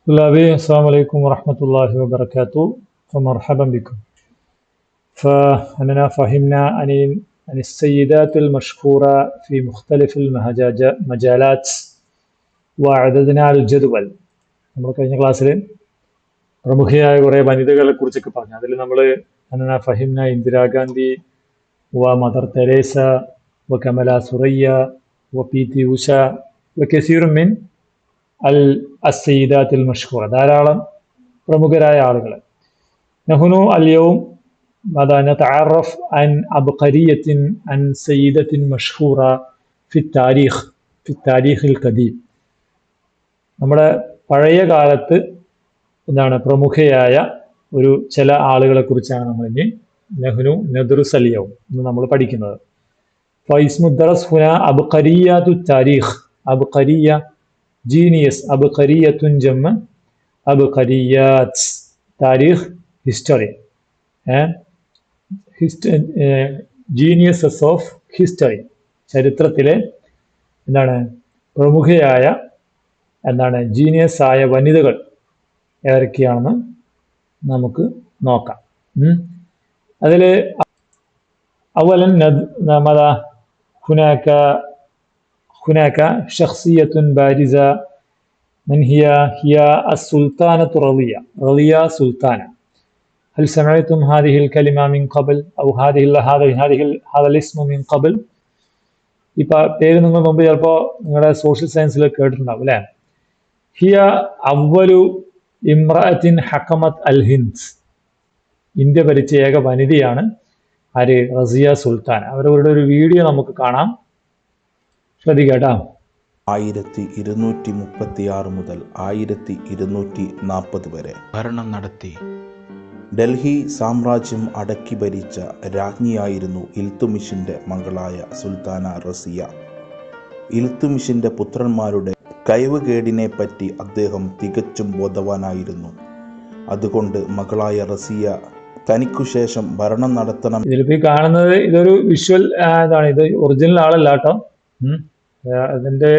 طلابي السلام عليكم ورحمة الله وبركاته فمرحبا بكم. فأننا فهمنا عن السيدات المشهورة في مختلف المجالات وعددنا الجدول. നമ്മൾ കഴിഞ്ഞ ക്ലാസ്സിൽ പ്രമുഖയായ കുറേ വനിതകളെ കുറിച്ചൊക്കെ പറഞ്ഞു. അതിൽ നമ്മൾ അന്നന ഫഹിംന Indira Gandhi Mother Teresa Kamala Suraiyya P T. Usha കസീർ മിൻ السيدات المشهورة ധാരാളം പ്രമുഖരായ ആളുകൾ. نحن اليوم ماذا نتعرف عن عبقرية عن سيدة مشهورة في التاريخ القديم. നമ്മുടെ പഴയ കാലത്ത് പ്രമുഖയായ ഒരു ചില ആളുകളെ കുറിച്ചാണ് നമ്മൾ ഇനി നഹ്നു നദ്റുസ് اليوم നമ്മൾ പഠിക്കുന്നത്. فاسم الدرس هنا عبقريات التاريخ. عبقرية ജീനിയസ് അബ്ഖരിയത്തുൻ ജമ്മ അബ്ഖരിയാത്ത് താരീഖ് ഹിസ്റ്ററി ജീനിയസസ് ഓഫ് ഹിസ്റ്ററി ചരിത്രത്തിലെ പ്രമുഖയായ ജീനിയസ് ആയ വനിതകൾ ഏതൊക്കെയാണെന്ന് നമുക്ക് നോക്കാം. അതിൽ അവലൻ هناك شخصية بارزة. من هي السلطانة رضية سلطانة. هل سمعتم هذه الكلمة من قبل أو هذا الاسم من قبل؟ ഇപ്പോൾ പേര് നിങ്ങൾ മുമ്പ് ചിലപ്പോൾ നിങ്ങളുടെ സോഷ്യൽ സയൻസിൽ കേട്ടിട്ടുണ്ടാവും അല്ലേ? ഹിയ അവ്വലു ഇംറഅത്തിൻ ഹക്കമത്ത് അൽ ഹിന്ദ്. ഇന്ത്യ ഭരിച്ച ഏക വനിതയാണ് ആര്? റസിയ സുൽത്താന. അവരുടെ ഒരു വീഡിയോ നമുക്ക് കാണാം. ശ്രദ്ധിക്കട്ടോ. 1236 മുതൽ 1240 വരെ ഭരണം നടത്തി ഡൽഹി സാമ്രാജ്യം അടക്കി ഭരിച്ച രാജ്ഞിയായിരുന്നു ഇൽത്തുമിഷിന്റെ മകളായ സുൽത്താന റസിയ. ഇൽത്തുമിഷിന്റെ പുത്രന്മാരുടെ കഴിവുകേടിനെ പറ്റി അദ്ദേഹം തികച്ചും ബോധവാനായിരുന്നു. അതുകൊണ്ട് മകളായ റസിയ തനിക്കുശേഷം ഭരണം നടത്തണം. ഇതിലിപ്പോ കാണുന്നത് ഇതൊരു വിഷ്വൽ ഇത് ഒറിജിനൽ ആളല്ല കേട്ടോ. അതിൻ്റെ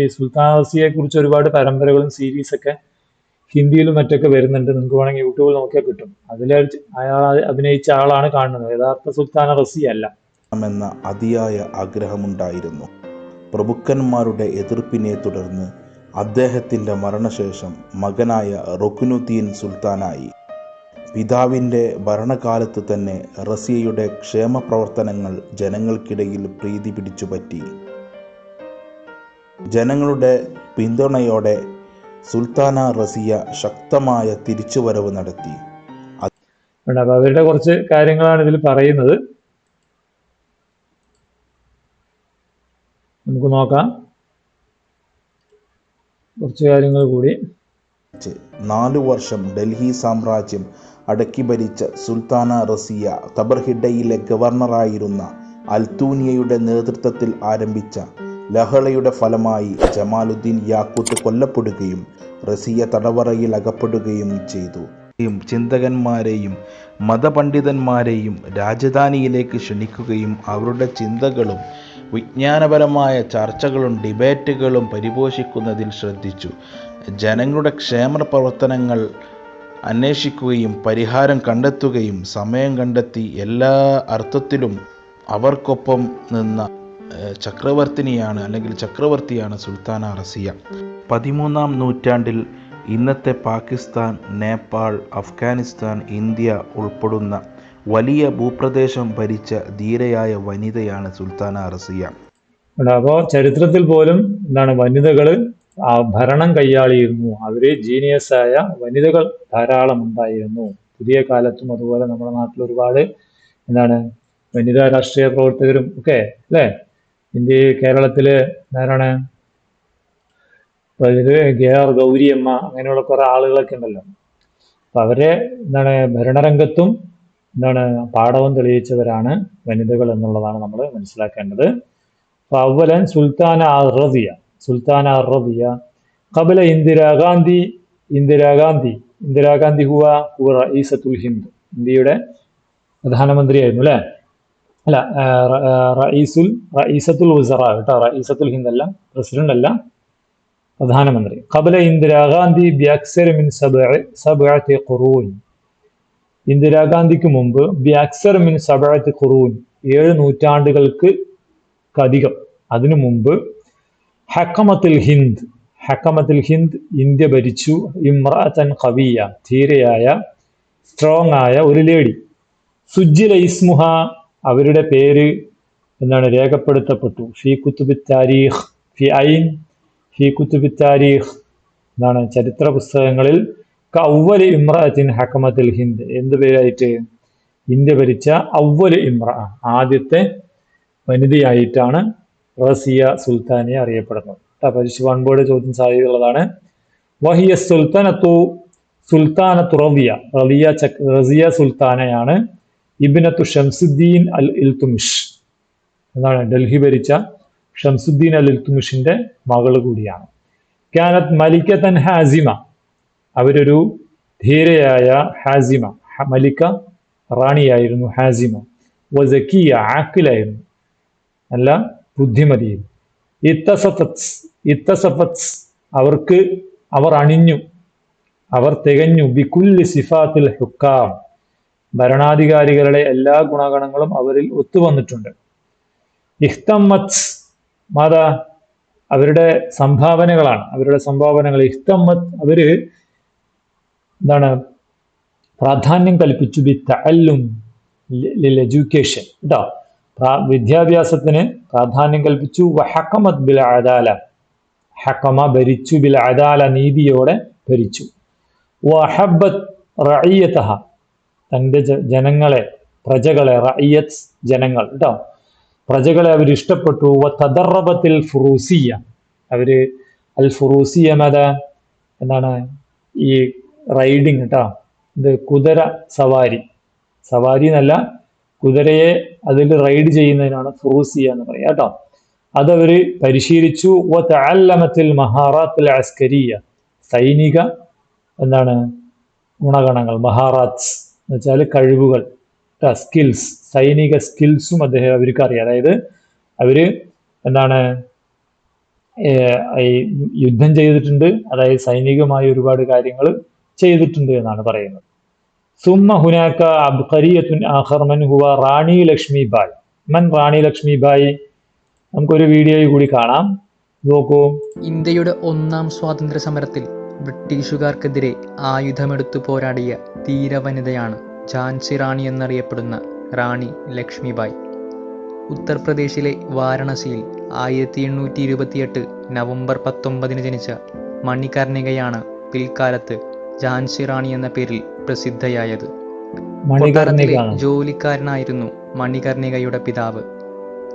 ഈ സുൽത്താൻ റസിയെ കുറിച്ച് ഒരുപാട് പരമ്പരകളും സീരീസൊക്കെ ഹിന്ദിയിലും മറ്റൊക്കെ വരുന്നുണ്ട്. നിങ്ങൾക്ക് വേണമെങ്കിൽ യൂട്യൂബിൽ നോക്കിയാൽ കിട്ടും. അതിൽ അയാൾ അഭിനയിച്ച ആളാണ് കാണുന്നത്. യഥാർത്ഥ സുൽത്താന റസിയ അല്ല എന്ന അതിയായ ആഗ്രഹമുണ്ടായിരുന്നു. പ്രഭുക്കന്മാരുടെ എതിർപ്പിനെ തുടർന്ന് അദ്ദേഹത്തിൻ്റെ മരണശേഷം മകനായ റുക്നുദ്ദീൻ സുൽത്താനായി. പിതാവിൻ്റെ ഭരണകാലത്ത് തന്നെ റസിയയുടെ ക്ഷേമ പ്രവർത്തനങ്ങൾ ജനങ്ങൾക്കിടയിൽ പ്രീതി പിടിച്ചുപറ്റി. ജനങ്ങളുടെ പിന്തുണയോടെ സുൽത്താന റസിയ ശക്തമായ തിരിച്ചുവരവ് നടത്തി. അവരുടെ കുറച്ച് കാര്യങ്ങളാണ് ഇതിൽ പറയുന്നത്. നമുക്ക് നോക്കാം കുറച്ച് കാര്യങ്ങൾ കൂടി. 4 വർഷം ഡൽഹി സാമ്രാജ്യം അടക്കി ഭരിച്ച സുൽത്താന റസിയ തബർഹിഡയിലെ ഗവർണറായിരുന്ന അൽത്തൂനിയയുടെ നേതൃത്വത്തിൽ ആരംഭിച്ച ലഹളയുടെ ഫലമായി ജമാലുദ്ദീൻ യാക്കൂത്ത് കൊല്ലപ്പെടുകയും റസിയ തടവറയിൽ അകപ്പെടുകയും ചെയ്തു. ചിന്തകന്മാരെയും മതപണ്ഡിതന്മാരെയും രാജധാനിയിലേക്ക് ക്ഷണിക്കുകയും അവരുടെ ചിന്തകളും വിജ്ഞാനപരമായ ചർച്ചകളും ഡിബേറ്റുകളും പരിപോഷിക്കുന്നതിൽ ശ്രദ്ധിച്ചു. ജനങ്ങളുടെ ക്ഷേമ പ്രവർത്തനങ്ങൾ അന്വേഷിക്കുകയും പരിഹാരം കണ്ടെത്തുകയും സമയം കണ്ടെത്തി എല്ലാ അർത്ഥത്തിലും അവർക്കൊപ്പം നിന്ന ചക്രവർത്തിയാണ് സുൽത്താന റസിയ. 13-ാം നൂറ്റാണ്ടിൽ ഇന്നത്തെ പാകിസ്ഥാൻ, നേപ്പാൾ, അഫ്ഗാനിസ്ഥാൻ, ഇന്ത്യ ഉൾപ്പെടുന്ന വലിയ ഭൂപ്രദേശം ഭരിച്ച ധീരയായ വനിതയാണ് സുൽത്താന റസിയ. അപ്പോൾ ചരിത്രത്തിൽ പോലും വനിതകൾ ഭരണം കൈയാളിയിരുന്നു. അവര് ജീനിയസായ വനിതകൾ ധാരാളം ഉണ്ടായിരുന്നു. പുതിയ കാലത്തും അതുപോലെ നമ്മുടെ നാട്ടിൽ ഒരുപാട് വനിതാ രാഷ്ട്രീയ പ്രവർത്തകരും ഒക്കെ അല്ലേ? കേരളത്തില് ഗൗരിയമ്മ അങ്ങനെയുള്ള കുറെ ആളുകളൊക്കെ ഉണ്ടല്ലോ. അപ്പൊ അവരെ ഭരണരംഗത്തും പാടവം തെളിയിച്ചവരാണ് വനിതകൾ എന്നുള്ളതാണ് നമ്മൾ മനസ്സിലാക്കേണ്ടത്. അവലൻ സുൽത്താന റസിയ ഖബല ഇന്ദിരാഗാന്ധി ഹുവ റഈസത്തുൽ ഹിന്ദ്. ഇന്ത്യയുടെ പ്രധാനമന്ത്രിയായിരുന്നു അല്ലേ? അല്ല, റഈസത്തുൽ വസറ കേട്ടോ, റഈസത്തുൽ ഹിന്ദ് അല്ല, പ്രസിഡന്റ് അല്ല. പ്രധാനമന്ത്രി. ഖബല ഇന്ദിരാഗാന്ധി ബിഅക്സർ മിൻ സബ്അത്തി ഖുറൂൻ. ഇന്ദിരാഗാന്ധിക്ക് മുമ്പ് ബിഅക്സർ മിൻ സബ്അത്തി ഖുറൂൻ 7 നൂറ്റാണ്ടുകൾക്ക് അധികം അതിനു മുമ്പ് ഹക്കമത്തുൽ ഹിന്ദ് ഇന്ത്യ ഭരിച്ചു ഇമ്രഅത്തൻ ഖവിയ, ധീരയായ സ്ട്രോങ് ആയ ഒരു ലേഡി. സുജ്ജില ഇസ്മുഹ, അവരുടെ പേര് രേഖപ്പെടുത്തപ്പെട്ടു. ഫി കുത്തുബി താരീഖ്, ഫി കുത്തുബി താരീഖ് എന്താണ് ചരിത്ര പുസ്തകങ്ങളിൽ. കൗവൽ ഇമ്രഅത്തിൻ ഹക്കമത്തുൽ ഹിന്ദ്, എന്ത് പേരായിട്ട്? ഇന്ത്യ ഭരിച്ച അവ്വൽ ഇമ്രഅ, ആദ്യത്തെ വനിതയായിട്ടാണ് റസിയ സുൽത്താനിയ അറിയപ്പെടുന്നത്. പരീക്ഷ വൺബോർഡ് ചോദ്യം സാധ്യതയുള്ളതാണ്. വഹിയ സുൽത്താനത്തു റസിയ സുൽത്താനയാണ് ഇബ്നത്തു ഷംസുദ്ദീൻ അൽ ഇൽതുമിഷ്, എന്താണ് ഡൽഹി ഭരിച്ച ഷംസുദ്ദീൻ അൽ ഇൽതുമിഷിന്റെ മകൾ കൂടിയാണ്. കാനത്ത് മലിക്കത്തൻ ഹാസിമ, അവരൊരു ധീരയായ ഹാസിമ, മലിക്ക റാണിയായിരുന്നു ഹാസിമ. വസക്കിയ, ആക്കിലായിരുന്നു, നല്ല ബുദ്ധിമതിയും. ഇത്തസഫത്ത്, അവർ അണിഞ്ഞു, അവർ തികഞ്ഞു. ബികുല്ലി സിഫാത്തിൽ ഹുക്കാം, ഭരണാധികാരികളുടെ എല്ലാ ഗുണഗണങ്ങളും അവരിൽ ഒത്തുവന്നിട്ടുണ്ട്. ഇഖ്തമ്മത്ത്, മാതാ അവരുടെ സംഭാവനകൾ. ഇഖ്തമ്മത്ത്, അവര് എന്താണ് പ്രാധാന്യം കൽപ്പിച്ചു. ബി തഅല്ലും ലിൽ എഡ്യൂക്കേഷൻ, കേട്ടോ, വിദ്യാഭ്യാസത്തിന് പ്രാധാന്യം കൽപ്പിച്ചു. വഹക്കമത് ബിൽ അദാല, ഹക്കമ ഭരിച്ചു, ബിൽ അദാല നീതിയോടെ ഭരിച്ചു. വഹബ്ബത് റഇയതഹ, തൻ്റെ ജനങ്ങളെ, പ്രജകളെ, റഇയത്ത് ജനങ്ങൾ, കേട്ടോ, പ്രജകളെ അവർ ഇഷ്ടപ്പെട്ടു. വതദറബത്തിൽ ഫുറൂസിയ, അവര് അൽ ഫുറൂസിയ മത എന്താണ് ഈ റൈഡിങ്, കേട്ടോ, ഇത് കുതിര സവാരി എന്നല്ല, കുതിരയെ അതിൽ റൈഡ് ചെയ്യുന്നതിനാണ് ഫുറൂസിയ എന്ന് പറയുക, കേട്ടോ. അതവര് പരിശീലിച്ചു. വതഅല്ലമത്തിൽ മഹാറാത്തിൽ അസ്കരിയ, സൈനിക എന്താണ് ഗുണഗണങ്ങൾ, മഹാറാത്ത് എന്ന് വെച്ചാൽ കഴിവുകൾ, സ്കിൽസ്, സൈനിക സ്കിൽസും അവർക്ക് അറിയാം. അതായത് അവര് എന്താണ് യുദ്ധം ചെയ്തിട്ടുണ്ട്, അതായത് സൈനികമായ ഒരുപാട് കാര്യങ്ങൾ ചെയ്തിട്ടുണ്ട് എന്നാണ് പറയുന്നത്. സുമ്മ ഹുനാക്ക അബ്ഖരിയത്തുൻ ആഖർ മൻ ഹുവ റാണി ലക്ഷ്മിബായ്. റാണി ലക്ഷ്മിബായ്, നമുക്കൊരു വീഡിയോയിൽ കൂടി കാണാം, നോക്കൂ. ഇന്ത്യയുടെ 1ാം സ്വാതന്ത്ര്യ സമരത്തിൽ ബ്രിട്ടീഷുകാർക്കെതിരെ ആയുധമെടുത്തു പോരാടിയ ധീരവനിതയാണ് ഝാൻസി റാണി എന്നറിയപ്പെടുന്ന റാണി ലക്ഷ്മിബായ്. ഉത്തർപ്രദേശിലെ വാരണസിയിൽ 1828 നവംബർ 19 ജനിച്ച മണികർണികയാണ് പിൽക്കാലത്ത് ഝാൻസി റാണി എന്ന പേരിൽ പ്രസിദ്ധയായത്. കൊട്ടാരത്തിലെ ജോലിക്കാരനായിരുന്നു മണികർണികയുടെ പിതാവ്.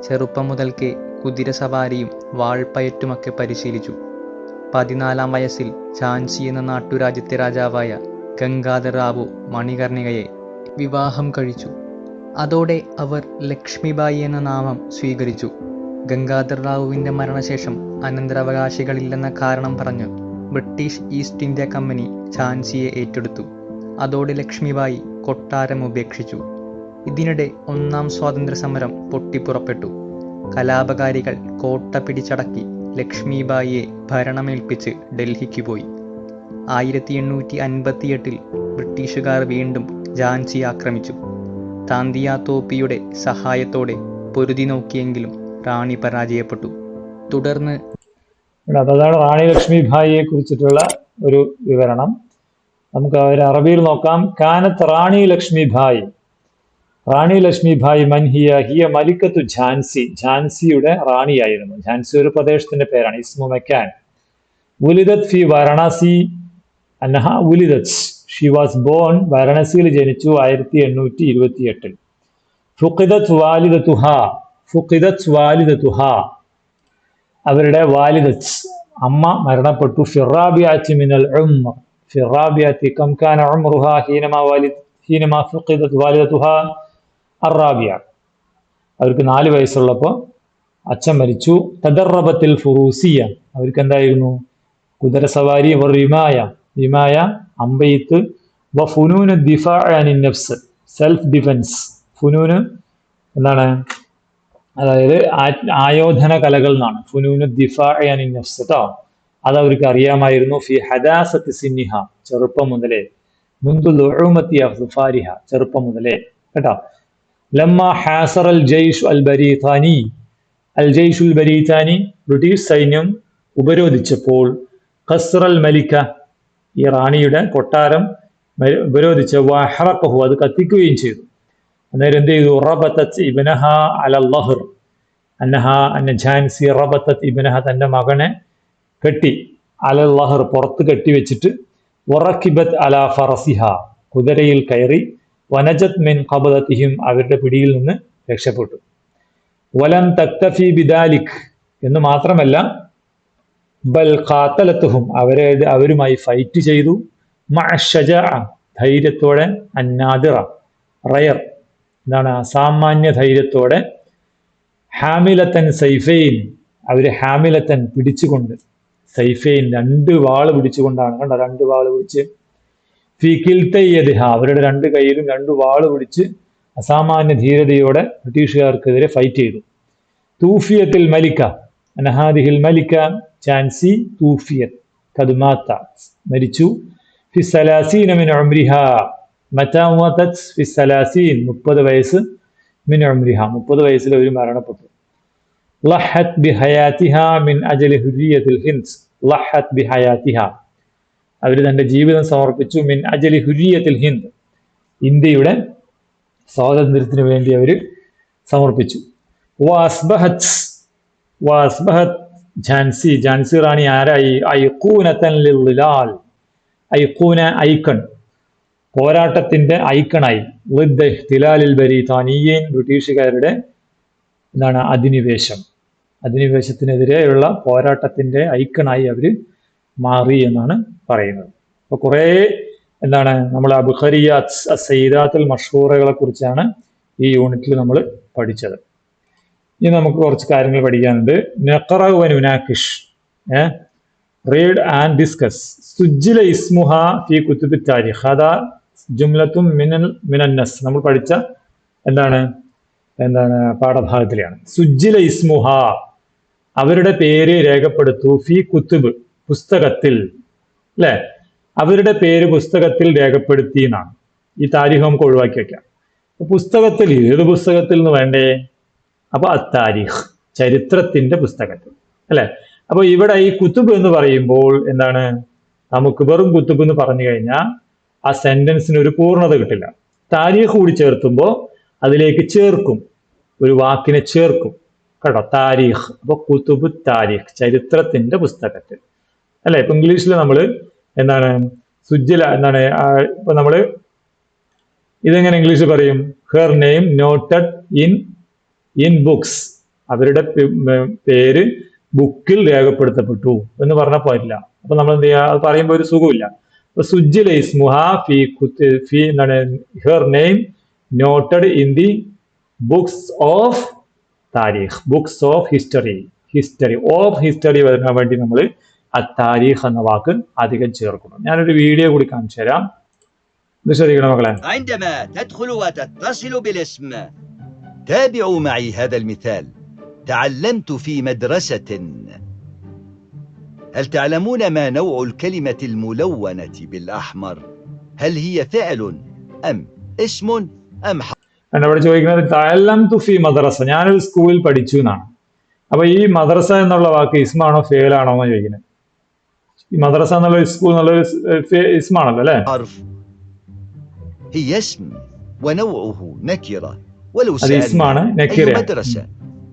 ചെറുപ്പം മുതൽക്കേ കുതിരസവാരിയും വാൾപ്പയറ്റുമൊക്കെ പരിശീലിച്ചു. 14-ാം വയസ്സിൽ ഝാൻസി എന്ന നാട്ടുരാജ്യത്തെ രാജാവായ ഗംഗാധർ റാവു മണികർണികയെ വിവാഹം കഴിച്ചു. അതോടെ അവർ ലക്ഷ്മിബായി എന്ന നാമം സ്വീകരിച്ചു. ഗംഗാധർ റാവുവിൻ്റെ മരണശേഷം അനന്തരാവകാശികളില്ലെന്ന കാരണം പറഞ്ഞ് ബ്രിട്ടീഷ് ഈസ്റ്റ് ഇന്ത്യ കമ്പനി ഝാൻസിയെ ഏറ്റെടുത്തു. അതോടെ ലക്ഷ്മിബായി കൊട്ടാരം ഉപേക്ഷിച്ചു. ഇതിനിടെ 1ാം സ്വാതന്ത്ര്യ സമരം പൊട്ടിപ്പുറപ്പെട്ടു. കലാപകാരികൾ കോട്ട പിടിച്ചടക്കി ലക്ഷ്മിബായിയെ ഭരണമേൽപ്പിച്ച് ഡൽഹിക്ക് പോയി. 1858 ബ്രിട്ടീഷുകാർ വീണ്ടും ഝാൻസി ആക്രമിച്ചു. താന്തിയ തോപ്പിയുടെ സഹായത്തോടെ പൊരുതി നോക്കിയെങ്കിലും റാണി പരാജയപ്പെട്ടു. തുടർന്ന് അതാണ് റാണി ലക്ഷ്മിബായിയെ കുറിച്ചിട്ടുള്ള ഒരു വിവരണം. നമുക്ക് അറബിയിൽ നോക്കാം. കാനത്ത് റാണി ലക്ഷ്മിബായി, റാണി ലക്ഷ്മിബായി മൻഹിയ ഹിയ മലിക്കത്തു ഝാൻസി, ഝാൻസിയുടെ റാണിയായിരുന്നു. ഝാൻസി ഒരു പ്രദേശത്തിന്റെ പേരാണ്, ഇസ്മു മക്കാൻ. ഉലിദത് ഫി വാരണാസി അന്നഹ ഉലിദത്, ഷി വാസ് ബോൺ, വാരണസിയിൽ ജനിച്ചു 1828. ഫുഖിദത് വാലിദതുഹ, അവരുടെ വാലിദത്ത് അമ്മ മരണപ്പെട്ടു. ഫിറാബിയത്തി മിനൽ ഉംർ, ഫിറാബിയത്തി കം കാന ഉംറുഹ ഹീനമാ ഫുഖിദത് വാലിദതുഹ അറാബിയ, അവർക്ക് 4 വയസ്സുള്ളപ്പോൾ അച്ഛൻ മരിച്ചു. തദറബത്തിൽ ഫുറൂസിയ, അവർക്ക് എന്തായിരുന്നു? കുതിരസവാരി. റിമായ അമ്പെയ്ത്ത്. ഫുനൂന് ദിഫാ അനിൻ നഫ്സ്, സെൽഫ് ഡിഫൻസ്. ഫുനൂന് എന്താണ്? അതായത് ആയോധന കലകൾ എന്നാണ്. ഫുനൂന് ദിഫാ അനിൻ നഫ്സ്, കേട്ടോ, അത് അവർക്ക് അറിയാമായിരുന്നു. ഫി ഹദാസത്തി സിന്നിഹ, ചെറുപ്പം മുതലേ, മുൻപ് ലുഉമത്തി അഫ്സാരിഹ, ചെറുപ്പം മുതലേ, കേട്ടോ. ലമ്മ ഹാസർ അൽ ജയ്ഷ് അൽ ബരീതാനി, അൽ ജയ്ഷുൽ ബരീതാനി, ബ്രിട്ടീഷ് സൈന്യം ഉപരോധിച്ചപ്പോൾ, ഖസ്റൽ മലിക്ക, ഈ റാണിയുടെ കൊട്ടാരം ഉപരോധിച്ച്, വഹറഖഹു, അത് കത്തിക്കുകയും ചെയ്തു. അന്നേരം എന്ത് ചെയ്തു? റബതത് ഇബ്നഹ അലൽ ലഹ്ർ, അന്ന ഝാൻസി റബതത് ഇബ്നഹ, തന്റെ മകനെ കെട്ടി, അലൽ ലഹ്ർ, പുറത്ത് കെട്ടിവെച്ചിട്ട്, വറക്കിബത് അലാ ഫറസിഹ, കുതിരയിൽ കയറി, വനജത് മിൻ ഖബദതിഹിം, അവരുടെ പിടിയിൽ നിന്ന് രക്ഷപ്പെട്ടു. വലം തക്തഫി ബിദാലിക്, എന്ന് മാത്രമല്ല, ബൽ ഖാതലത്തുഹും, അവരുമായി ഫൈറ്റ് ചെയ്തു, മഅ ശജാഅ, ധൈര്യത്തോടെ, അന്നാദിറ, റയർ, എന്താണ്, അസാമാന്യ ധൈര്യത്തോടെ, ഹാമിലത്തൻ സൈഫൈൻ, അവര് ഹാമിലത്തൻ, പിടിച്ചുകൊണ്ട്, സൈഫൈൻ, 2 വാള് പിടിച്ചുകൊണ്ടാണ്, കണ്ടോ, 2 വാള് പിടിച്ച്, ഫീ കിൽതയ്യദിഹ, അവരുടെ 2 കൈയിലും 2 വാള് പിടിച്ച് അസാമാന്യ ധീരതയോടെ ബ്രിട്ടീഷുകാർക്കെതിരെ ഫൈറ്റ് ചെയ്തു. തൂഫിയത്തിൽ മലിക്ക, അനഹാദിഹിൽ മലിക്ക, ഝാൻസി, തൂഫിയത്, കദ്മാത്ത, മരിച്ചു, ഫി സലാസീന മിൻ ഉംരിഹ, മതാ മതത് ഫി സലാസീൻ, 30 വയസ്സ്, മിൻ ഉംരിഹ, 30 വയസ്സിൽ അവർ മരണപ്പെട്ടു. ലഹത് ബിഹയാതിഹ മിൻ അജലി ഹുരിയത്തിൽ ഹിന്ദ്, ലഹത് ബിഹയാതിഹ, അവർ തന്റെ ജീവിതം സമർപ്പിച്ചു, മിൻ അജലി ഹുരിയത്തിൽ ഹിന്ദ്, ഇന്ത്യയുടെ സ്വാതന്ത്ര്യത്തിന് വേണ്ടി അവർ സമർപ്പിച്ചു. വഅസ്ബഹത് ഝാൻസി, ഝാൻസി റാണി ആരായി? ഐഖൂനതൻ ലിൽലാൽ, ഐഖൂന, ഐക്കൺ, പോരാട്ടത്തിന്റെ ഐക്കണായി, ളിദ്ദ ഇഹ്തിലാലിൽ ബരീതാനിയീൻ, ബ്രിട്ടീഷുകാരുടെ എന്താണ് അധിനിവേശത്തിനെതിരെയുള്ള പോരാട്ടത്തിന്റെ ഐക്കണായി അവർ മാറി എന്നാണ് പറയുന്നത്. അപ്പൊ കുറെ എന്താണ് നമ്മൾ അബ്ഖരിയാത്ത് സയ്യിദാത്തുൽ മഷ്ഹൂറകളെ കുറിച്ചാണ് ഈ യൂണിറ്റിൽ നമ്മൾ പഠിച്ചത്. ഇനി നമുക്ക് കുറച്ച് കാര്യങ്ങൾ പഠിക്കാനുണ്ട്. നഖറ വ നുനാഖിഷ്, റീഡ് ആൻഡ് ഡിസ്കസ്. സുജ്ജില ഇസ്മുഹ ഫി കുതുബി താരിഖ്, അതാ ജുംലത്തും മിനന്നസ്, നമ്മൾ പഠിച്ച എന്താണ് പാഠഭാഗത്തിലാണ്. സുജ്ജില ഇസ്മുഹ, അവരുടെ പേര് രേഖപ്പെടുത്തു, ഫി കുത്തുബ്, പുസ്തകത്തിൽ, അല്ലെ, അവരുടെ പേര് പുസ്തകത്തിൽ രേഖപ്പെടുത്തി എന്നാണ്. ഈ താരിഖ് നമുക്ക് ഒഴിവാക്കി വെക്കാം. പുസ്തകത്തിൽ, ഏത് പുസ്തകത്തിൽ എന്ന് വേണ്ടേ? അപ്പൊ അത്താരിഖ്, ചരിത്രത്തിന്റെ പുസ്തകത്തിൽ, അല്ലെ. അപ്പൊ ഇവിടെ ഈ കുത്തുബ് എന്ന് പറയുമ്പോൾ എന്താണ്, നമുക്ക് വെറും കുത്തുബ് എന്ന് പറഞ്ഞു കഴിഞ്ഞാൽ ആ സെന്റൻസിന് ഒരു പൂർണ്ണത കിട്ടില്ല. താരിഖ് കൂടി ചേർത്തുമ്പോൾ അതിലേക്ക് ചേർക്കും, ഒരു വാക്കിനെ ചേർക്കും, കേട്ടോ, താരിഖ്. അപ്പൊ കുത്തുബ് താരിഖ്, ചരിത്രത്തിന്റെ പുസ്തകത്തിൽ, അല്ലെ. ഇപ്പൊ ഇംഗ്ലീഷിൽ നമ്മൾ എന്താണ് സുജ്ജില, എന്താണ്, ഇപ്പൊ നമ്മള് ഇതെങ്ങനെ ഇംഗ്ലീഷ് പറയും? Her name noted in books, അവരുടെ പേര് ബുക്കിൽ രേഖപ്പെടുത്തപ്പെട്ടു എന്ന് പറഞ്ഞാൽ പോയിട്ടില്ല. അപ്പൊ നമ്മൾ എന്ത് ചെയ്യുക? അത് പറയുമ്പോൾ ഒരു സുഖമില്ല. അപ്പൊ സുജ്ജില ഇസ്മുഹ ഫി എന്താണ്, her name noted in the books of Tariq, books of history, of history വരാൻ വേണ്ടി നമ്മൾ അത്താരിഖ് എന്ന വാക്ക് അധികം ചേർക്കണം. ഞാനൊരു വീഡിയോ കൂടി കാണിച്ചു തരാം, ഇത് ശ്രദ്ധിക്കണം മക്കളെ. عندما تدخل وتتصل بالاسم تابعوا معي هذا المثال. تعلمت في مدرسة. هل تعلمون ما نوع الكلمة الملونة بالأحمر؟ هل هي فعل أم اسم أم حرف؟ എന്നോട് ചോദിക്കുന്നത് തഅല്ലംതു ഫി മദ്രസ, ഞാനൊരു സ്കൂളിൽ പഠിച്ചു എന്നാണ്. അപ്പൊ ഈ മദ്രസ എന്നുള്ള വാക്ക് ഇസ്മാണോ ഫേലാണോ എന്ന് ചോദിക്കുന്നത്. ഈ മദ്രസ എന്നുള്ള സ്കൂൾ എന്നുള്ള ഇസ്മാണല്ലോ, അല്ലെ. هي اسم ونوعه نكرة، ولو അത് ഇസ്മാണ്, سألنا നക്കിറ. أي مدرسة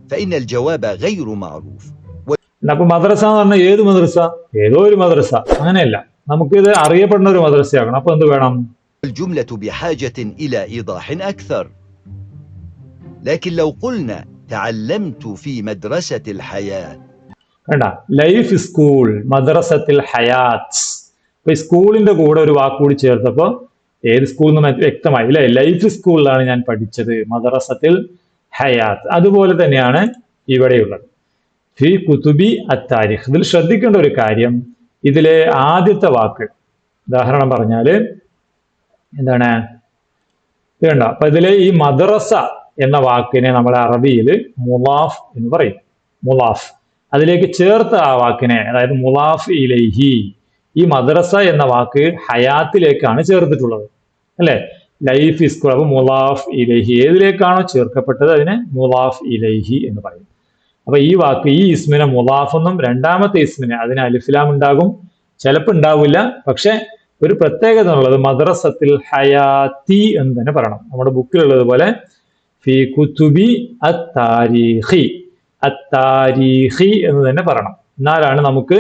فإن الجواب غير معروف. അപ്പൊ മദ്രസ എന്ന് പറഞ്ഞാൽ ഏത് മദ്രസ? ഏതോ ഒരു മദ്രസ, അങ്ങനെയല്ല. നമുക്കിത് അറിയപ്പെടുന്ന ഒരു മദ്രസയാകണം. അപ്പൊ എന്ത് വേണം? الجملة بحاجة إلى إيضاح أكثر. لكن لو قلنا تعلمت في مدرسة الحياة، കണ്ട, ലൈഫ് സ്കൂൾ, മദ്രസത്തിൽ ഹയാത്ത്. ഇപ്പൊ സ്കൂളിന്റെ കൂടെ ഒരു വാക്കുകൂടി ചേർത്തപ്പോ ഏത് സ്കൂൾ എന്ന് വ്യക്തമായി, അല്ലെ. ലൈഫ് സ്കൂളിലാണ് ഞാൻ പഠിച്ചത്, മദ്രസത്തിൽ ഹയാത്ത്. അതുപോലെ തന്നെയാണ് ഇവിടെയുള്ളത്, ഫി കുതുബി അത്താരിഖ്. ഇതിൽ ശ്രദ്ധിക്കേണ്ട ഒരു കാര്യം, ഇതിലെ ആദ്യത്തെ വാക്ക്, ഉദാഹരണം പറഞ്ഞാല് എന്താണ്, വേണ്ട. അപ്പൊ ഇതിലെ ഈ മദ്രസ എന്ന വാക്കിനെ നമ്മൾ അറബിയിൽ മുലാഫ് എന്ന് പറയും, മുലാഫ്. അതിലേക്ക് ചേർത്ത ആ വാക്കിനെ, അതായത് മുലാഫ് ഇലൈഹി, ഈ മദ്രസ എന്ന വാക്ക് ഹയാത്തിലേക്കാണ് ചേർത്തിട്ടുള്ളത്, അല്ലെ? Life is school. അപ്പൊ മുലാഫ് ഇലൈഹി ഏതിലേക്കാണോ ചേർക്കപ്പെട്ടത് അതിനെ മുലാഫ് ഇലൈഹി എന്ന് പറയും. അപ്പൊ ഈ വാക്ക്, ഈ ഇസ്മിനെ മുലാഫ് എന്നും രണ്ടാമത്തെ ഇസ്മിനെ അതിന് അലിഫ്ലാം ഉണ്ടാകും, ചിലപ്പോൾ ഉണ്ടാവില്ല. പക്ഷെ ഒരു പ്രത്യേകത ഉള്ളത് മദ്രസത്തിൽ ഹയാത്തി എന്ന് തന്നെ പറയണം. നമ്മുടെ ബുക്കിലുള്ളത് പോലെ ഫി കുതുബി അത്താരീഖി, അത്താരീഖി എന്ന് തന്നെ പറയണം. എന്നാലാണ് നമുക്ക്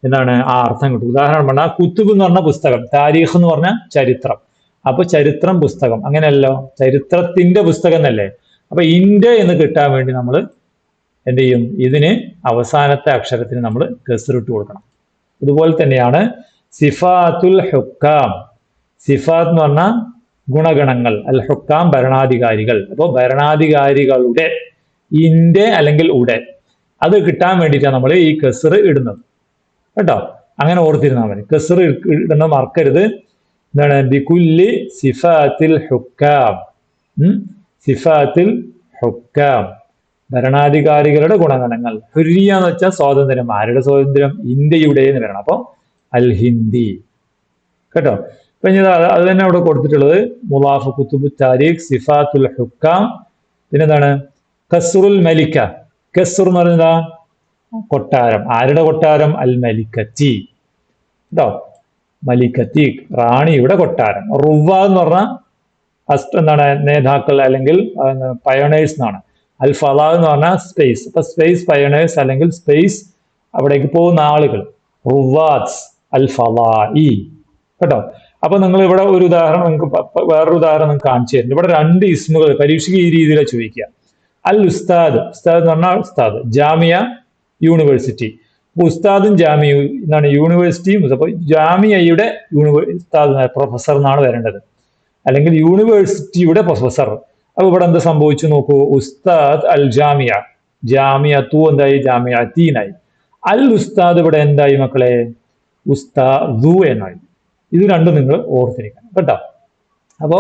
എന്താണ് ആ അർത്ഥം കിട്ടും. ഉദാഹരണം പറഞ്ഞാൽ കുത്തുബ് എന്ന് പറഞ്ഞ പുസ്തകം, താരീഖ് എന്ന് പറഞ്ഞാൽ ചരിത്രം. അപ്പൊ ചരിത്രം പുസ്തകം, അങ്ങനെയല്ലോ, ചരിത്രത്തിന്റെ പുസ്തകം എന്നല്ലേ. അപ്പൊ ഇന്റെ എന്ന് കിട്ടാൻ വേണ്ടി നമ്മൾ എന്ത് ചെയ്യും? ഇതിന് അവസാനത്തെ അക്ഷരത്തിന് നമ്മൾ കസ്റിട്ട് കൊടുക്കണം. ഇതുപോലെ തന്നെയാണ് സിഫാത്തുൽ ഹുക്കാം. സിഫാത്ത് എന്ന് പറഞ്ഞാൽ ഗുണഗണങ്ങൾ, അൽ ഹുക്കാം ഭരണാധികാരികൾ. അപ്പോൾ ഭരണാധികാരികളുടെ ഇന്റെ അല്ലെങ്കിൽ ഉടെ, അത് കിട്ടാൻ വേണ്ടിയിട്ടാണ് നമ്മൾ ഈ കസ്റ് ഇടുന്നത് കേട്ടോ. അങ്ങനെ ഓർത്തിരുന്നാൽ മതി. കസ്റ് ഇടുന്നത് മറക്കരുത്. എന്താണ്? ബികുല്ലി സിഫാത്തിൽ ഹുക്കാം, സിഫാത്തിൽ ഹുക്കാം, ഭരണാധികാരികളുടെ ഗുണഗണങ്ങൾ. ഹുരിയ എന്ന് വെച്ചാൽ സ്വാതന്ത്ര്യം. ആരുടെ സ്വാതന്ത്ര്യം? ഇന്ത്യയുടെ എന്ന് പറയണം. അപ്പൊ അൽ ഹിന്ദി കേട്ടോ. അപ്പൊ ഇനി അത് തന്നെ അവിടെ കൊടുത്തിട്ടുള്ളത് മുലാഫ് കുത്തുബു താരീഖ് സിഫാത്തുൽ ഹുക്കാം. പിന്നെന്താണ്? കസ്റുൽ മലിക്ക. കസ്ർ എന്ന് പറയുന്നതാ കൊട്ടാരം. ആരുടെ കൊട്ടാരം? അൽ മലിക്കത്തി കേട്ടോ. മലിക്കത്തി റാണിയുടെ കൊട്ടാരം. റുവ എന്ന് പറഞ്ഞാൽ എന്താണ്? നേതാക്കൾ അല്ലെങ്കിൽ പയണേഴ്സ് എന്നാണ്. അൽ ഫലാ എന്ന് പറഞ്ഞാൽ സ്പേസ്. അപ്പൊ സ്പേസ് പയണേഴ്സ് അല്ലെങ്കിൽ സ്പേസ് അവിടേക്ക് പോകുന്ന ആളുകൾ. റുവാത്സ് അൽ ഫലാഇ കേട്ടോ. അപ്പൊ നിങ്ങൾ ഇവിടെ ഒരു ഉദാഹരണം, നിങ്ങൾക്ക് വേറൊരു ഉദാഹരണം നിങ്ങൾക്ക് കാണിച്ചു തരുന്നുണ്ട്. ഇവിടെ രണ്ട് ഇസ്മുകൾ പരീക്ഷയ്ക്ക് ഈ രീതിയിലാണ് ചോദിക്കുക. അൽ ഉസ്താദ്, ഉസ്താദ് എന്ന് പറഞ്ഞാൽ ഉസ്താദ്. ജാമിയ യൂണിവേഴ്സിറ്റി. ഉസ്താദും ജാമിയ എന്നാണ് യൂണിവേഴ്സിറ്റിയും. അപ്പൊ ജാമിയയുടെ ഉസ്താദ് പ്രൊഫസർ എന്നാണ് വരേണ്ടത്, അല്ലെങ്കിൽ യൂണിവേഴ്സിറ്റിയുടെ പ്രൊഫസർ. അപ്പൊ ഇവിടെ എന്ത് സംഭവിച്ചു നോക്കൂ? ഉസ്താദ് അൽ ജാമിയ, ജാമിയത്തു എന്തായി? ജാമിയത്തീനായി. അൽ ഉസ്താദ് ഇവിടെ എന്തായി മക്കളെ? ഉസ്താദു എന്നായി. ഇത് രണ്ടും നിങ്ങൾ ഓർത്തിരിക്കണം കേട്ടോ. അപ്പോ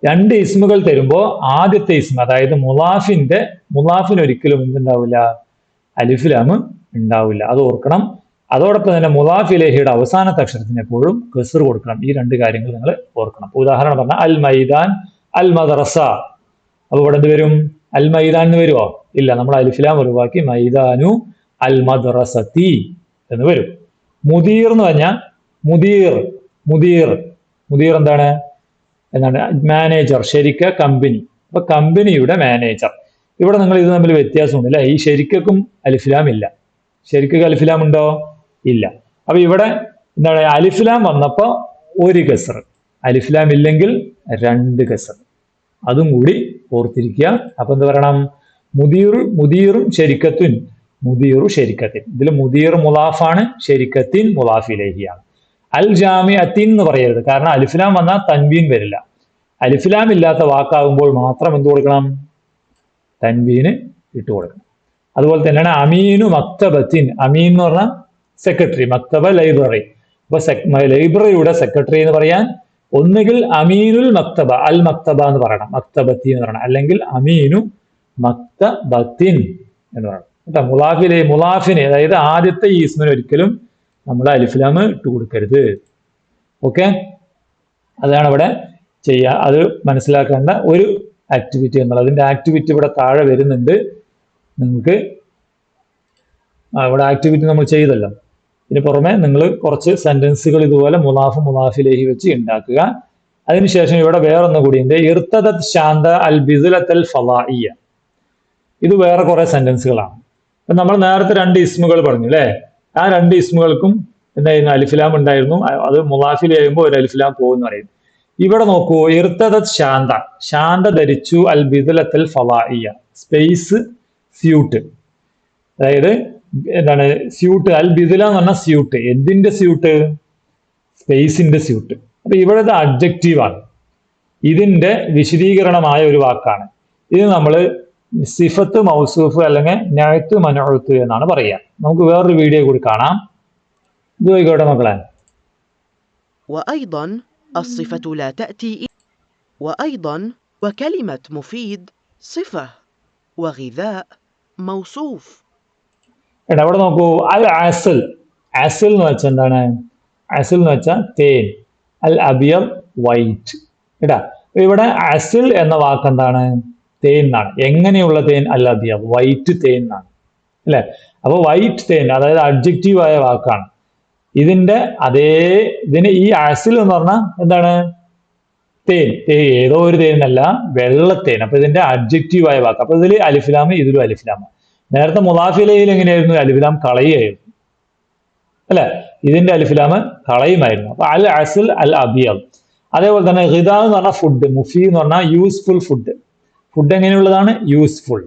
രണ്ട് ഇസ്മുകൾ തരുമ്പോൾ ആദ്യത്തെ ഇസ്മ, അതായത് മുലാഫിന് ഒരിക്കലും എന്തുണ്ടാവില്ല? അലിഫ്ലാം ഉണ്ടാവില്ല. അത് ഓർക്കണം. അതോടൊപ്പം തന്നെ മുലാഫ് ഇലൈഹിയുടെ അവസാനത്തെ അക്ഷരത്തിന് എപ്പോഴും കസ്ർ കൊടുക്കണം. ഈ രണ്ട് കാര്യങ്ങൾ നിങ്ങൾ ഓർക്കണം. ഉദാഹരണം പറഞ്ഞാൽ അൽ മൈദാൻ അൽ മദ്രസ. അപ്പൊ ഇവിടെ എന്ത് വരും? അൽ മൈദാൻ എന്ന് വരുമോ? ഇല്ല, നമ്മൾ അലിഫ്ലാം ഒഴിവാക്കി മൈദാനു അൽ മദ്രസത്തി എന്ന് വരും. മുദീർ എന്ന് പറഞ്ഞാൽ മുദീർ എന്താണ്? മാനേജർ, ശരിക്ക കമ്പനി. അപ്പൊ കമ്പനിയുടെ മാനേജർ. ഇവിടെ നിങ്ങൾ ഇത് തമ്മിൽ വ്യത്യാസമുണ്ട് അല്ലെ. ഈ ശരിക്കും അലിഫ്ലാം ഇല്ല. ശരിക്കും അലിഫ്ലാം ഉണ്ടോ? ഇല്ല. അപ്പൊ ഇവിടെ എന്താണ്? അലിഫ്ലാം വന്നപ്പോ ഒരു കസ്ർ, അലിഫ്ലാം ഇല്ലെങ്കിൽ രണ്ട് കസ്ർ. അതും കൂടി ഓർത്തിരിക്കുക. അപ്പൊ എന്ത് പറയണം? മുദീറും ശരിക്കത്തുൻ, മുദീറു ശരിക്കത്തിൻ. ഇതിൽ മുദീർ മുലാഫാണ്, ശരിക്കത്തിൻ മുലാഫ് ഇലൈഹിയാണ്. അൽ ജാമിഅത്തിൻ എന്ന് പറയരുത്, കാരണം അലിഫ്ലാം വന്നാൽ തൻവീൻ വരില്ല. അലിഫ്ലാം ഇല്ലാത്ത വാക്കാകുമ്പോൾ മാത്രം എന്ത് കൊടുക്കണം? തൻവീന് ഇട്ട് കൊടുക്കണം. അതുപോലെ തന്നെയാണ് അമീനു മക്തബത്തിൻ. അമീൻ എന്ന് പറഞ്ഞാൽ സെക്രട്ടറി, മക്തബ ലൈബ്രറി. അപ്പൊ ലൈബ്രറിയുടെ സെക്രട്ടറി എന്ന് പറയാൻ ഒന്നുകിൽ അമീനുൽ മക്തബ അൽ മക്തബ എന്ന് പറയണം, മക്തബത്തി എന്ന് പറയണം, അല്ലെങ്കിൽ അമീനു മക്തബത്തിൻ എന്ന് പറയണം കേട്ടോ. മുലാഫിനെ, അതായത് ആദ്യത്തെ ഈസ്മിന് ഒരിക്കലും നമ്മൾ അലിഫ്ലാം ഇട്ട് കൊടുക്കരുത്. ഓക്കെ, അതാണ് ഇവിടെ ചെയ്യുക. അത് മനസ്സിലാക്കേണ്ട ഒരു ആക്ടിവിറ്റി എന്നുള്ളത്. അതിന്റെ ആക്ടിവിറ്റി ഇവിടെ താഴെ വരുന്നുണ്ട്. നിങ്ങൾക്ക് ഇവിടെ ആക്ടിവിറ്റി നമ്മൾ ചെയ്തല്ലോ. ഇതിന് പുറമെ നിങ്ങൾ കുറച്ച് സെന്റൻസുകൾ ഇതുപോലെ മുലാഫിലേഹി വെച്ച് ഉണ്ടാക്കുക. അതിനുശേഷം ഇവിടെ വേറൊന്നും കൂടിയുണ്ട്. ഇർത്തദത് ശാന്ത അൽ ബിസുലത്തൽ ഫലാഇയ. ഇത് വേറെ കുറെ സെന്റൻസുകളാണ്. അപ്പൊ നമ്മൾ നേരത്തെ രണ്ട് ഇസ്മുകൾ പറഞ്ഞു അല്ലെ. ആ രണ്ട് ഇസ്മുകൾക്കും എന്തായിരുന്നു? അലിഫ്ലാം ഉണ്ടായിരുന്നു. അത് മുലാഫിൽ ചെയ്യുമ്പോൾ ഒരു അലിഫ്ലാം പോകുന്ന പറയും. ഇവിടെ നോക്കൂ, ഇർത്തദത് ശാന്ത, ശാന്ത ധരിച്ചു. അൽ ബിസുലത്തൽ ഫലാഇയ, സ്പേസ് സ്യൂട്ട്, അതായത് എന്താണ്? സ്യൂട്ട്. അൽ ബിദുല എന്ന് പറഞ്ഞാൽ സ്യൂട്ട്. എന്തിന്റെ സ്യൂട്ട്? സ്പേസിന്റെ സ്യൂട്ട്. അപ്പൊ ഇവിടെ ഇത് അഡ്ജക്റ്റീവാണ്. ഇതിന്റെ വിശദീകരണമായ ഒരു വാക്കാണ്. ഇത് നമ്മൾ സിഫത്ത് മൗസൂഫ് അല്ലെങ്കിൽ നഅത്ത് മൻഉത്ത് എന്നാണ് പറയുക. നമുക്ക് വേറൊരു വീഡിയോ കൂടി കാണാം. ഇത് നോക്കിക്കോട്ടെ മക്കളെ. وأيضا وكلمة مفيد صفة وغذاء موصوف. എടാ അവിടെ നോക്കൂ, അൽ അസൽ. അസൽ എന്ന് വെച്ചാൽ എന്താണ്? അസൽ എന്ന് വെച്ചാൽ തേൻ. അൽ അബിയൽ വൈറ്റ്. എടാ ഇവിടെ അസൽ എന്ന വാക്ക് എന്താണ്? തേൻ എന്നാണ്. എങ്ങനെയുള്ള തേൻ? അൽ അബിയൽ വൈറ്റ് തേൻ എന്നാണ് അല്ലെ. അപ്പൊ വൈറ്റ് തേൻ അതായത് അഡ്ജക്റ്റീവ് ആയ വാക്കാണ്. ഇതിന്റെ ഇതിന് ഈ അസൽ എന്ന് പറഞ്ഞാൽ എന്താണ്? തേൻ. ഏതോ ഒരു തേൻ എന്നല്ല, വെള്ളത്തേൻ. അപ്പൊ ഇതിന്റെ അഡ്ജക്റ്റീവ് ആയ വാക്ക്. അപ്പൊ ഇതിൽ അലിഫ്ലാം, ഇതിലും അലിഫ്ലാം. നേരത്തെ മുലാഫിലയിൽ എങ്ങനെയായിരുന്നു? അലിഫ്ലാം കളയുകയായിരുന്നു അല്ലെ. ഇതിന്റെ അലിഫ്ലാം കളയുമായിരുന്നു. അപ്പൊ അൽ അസൽ അൽ അബിയൽ. അതേപോലെ തന്നെ ഹിദ എന്ന് പറഞ്ഞാൽ ഫുഡ്, മുഫി എന്ന് പറഞ്ഞാൽ യൂസ്ഫുൾ ഫുഡ്. ഫുഡ് എങ്ങനെയുള്ളതാണ്? യൂസ്ഫുൾ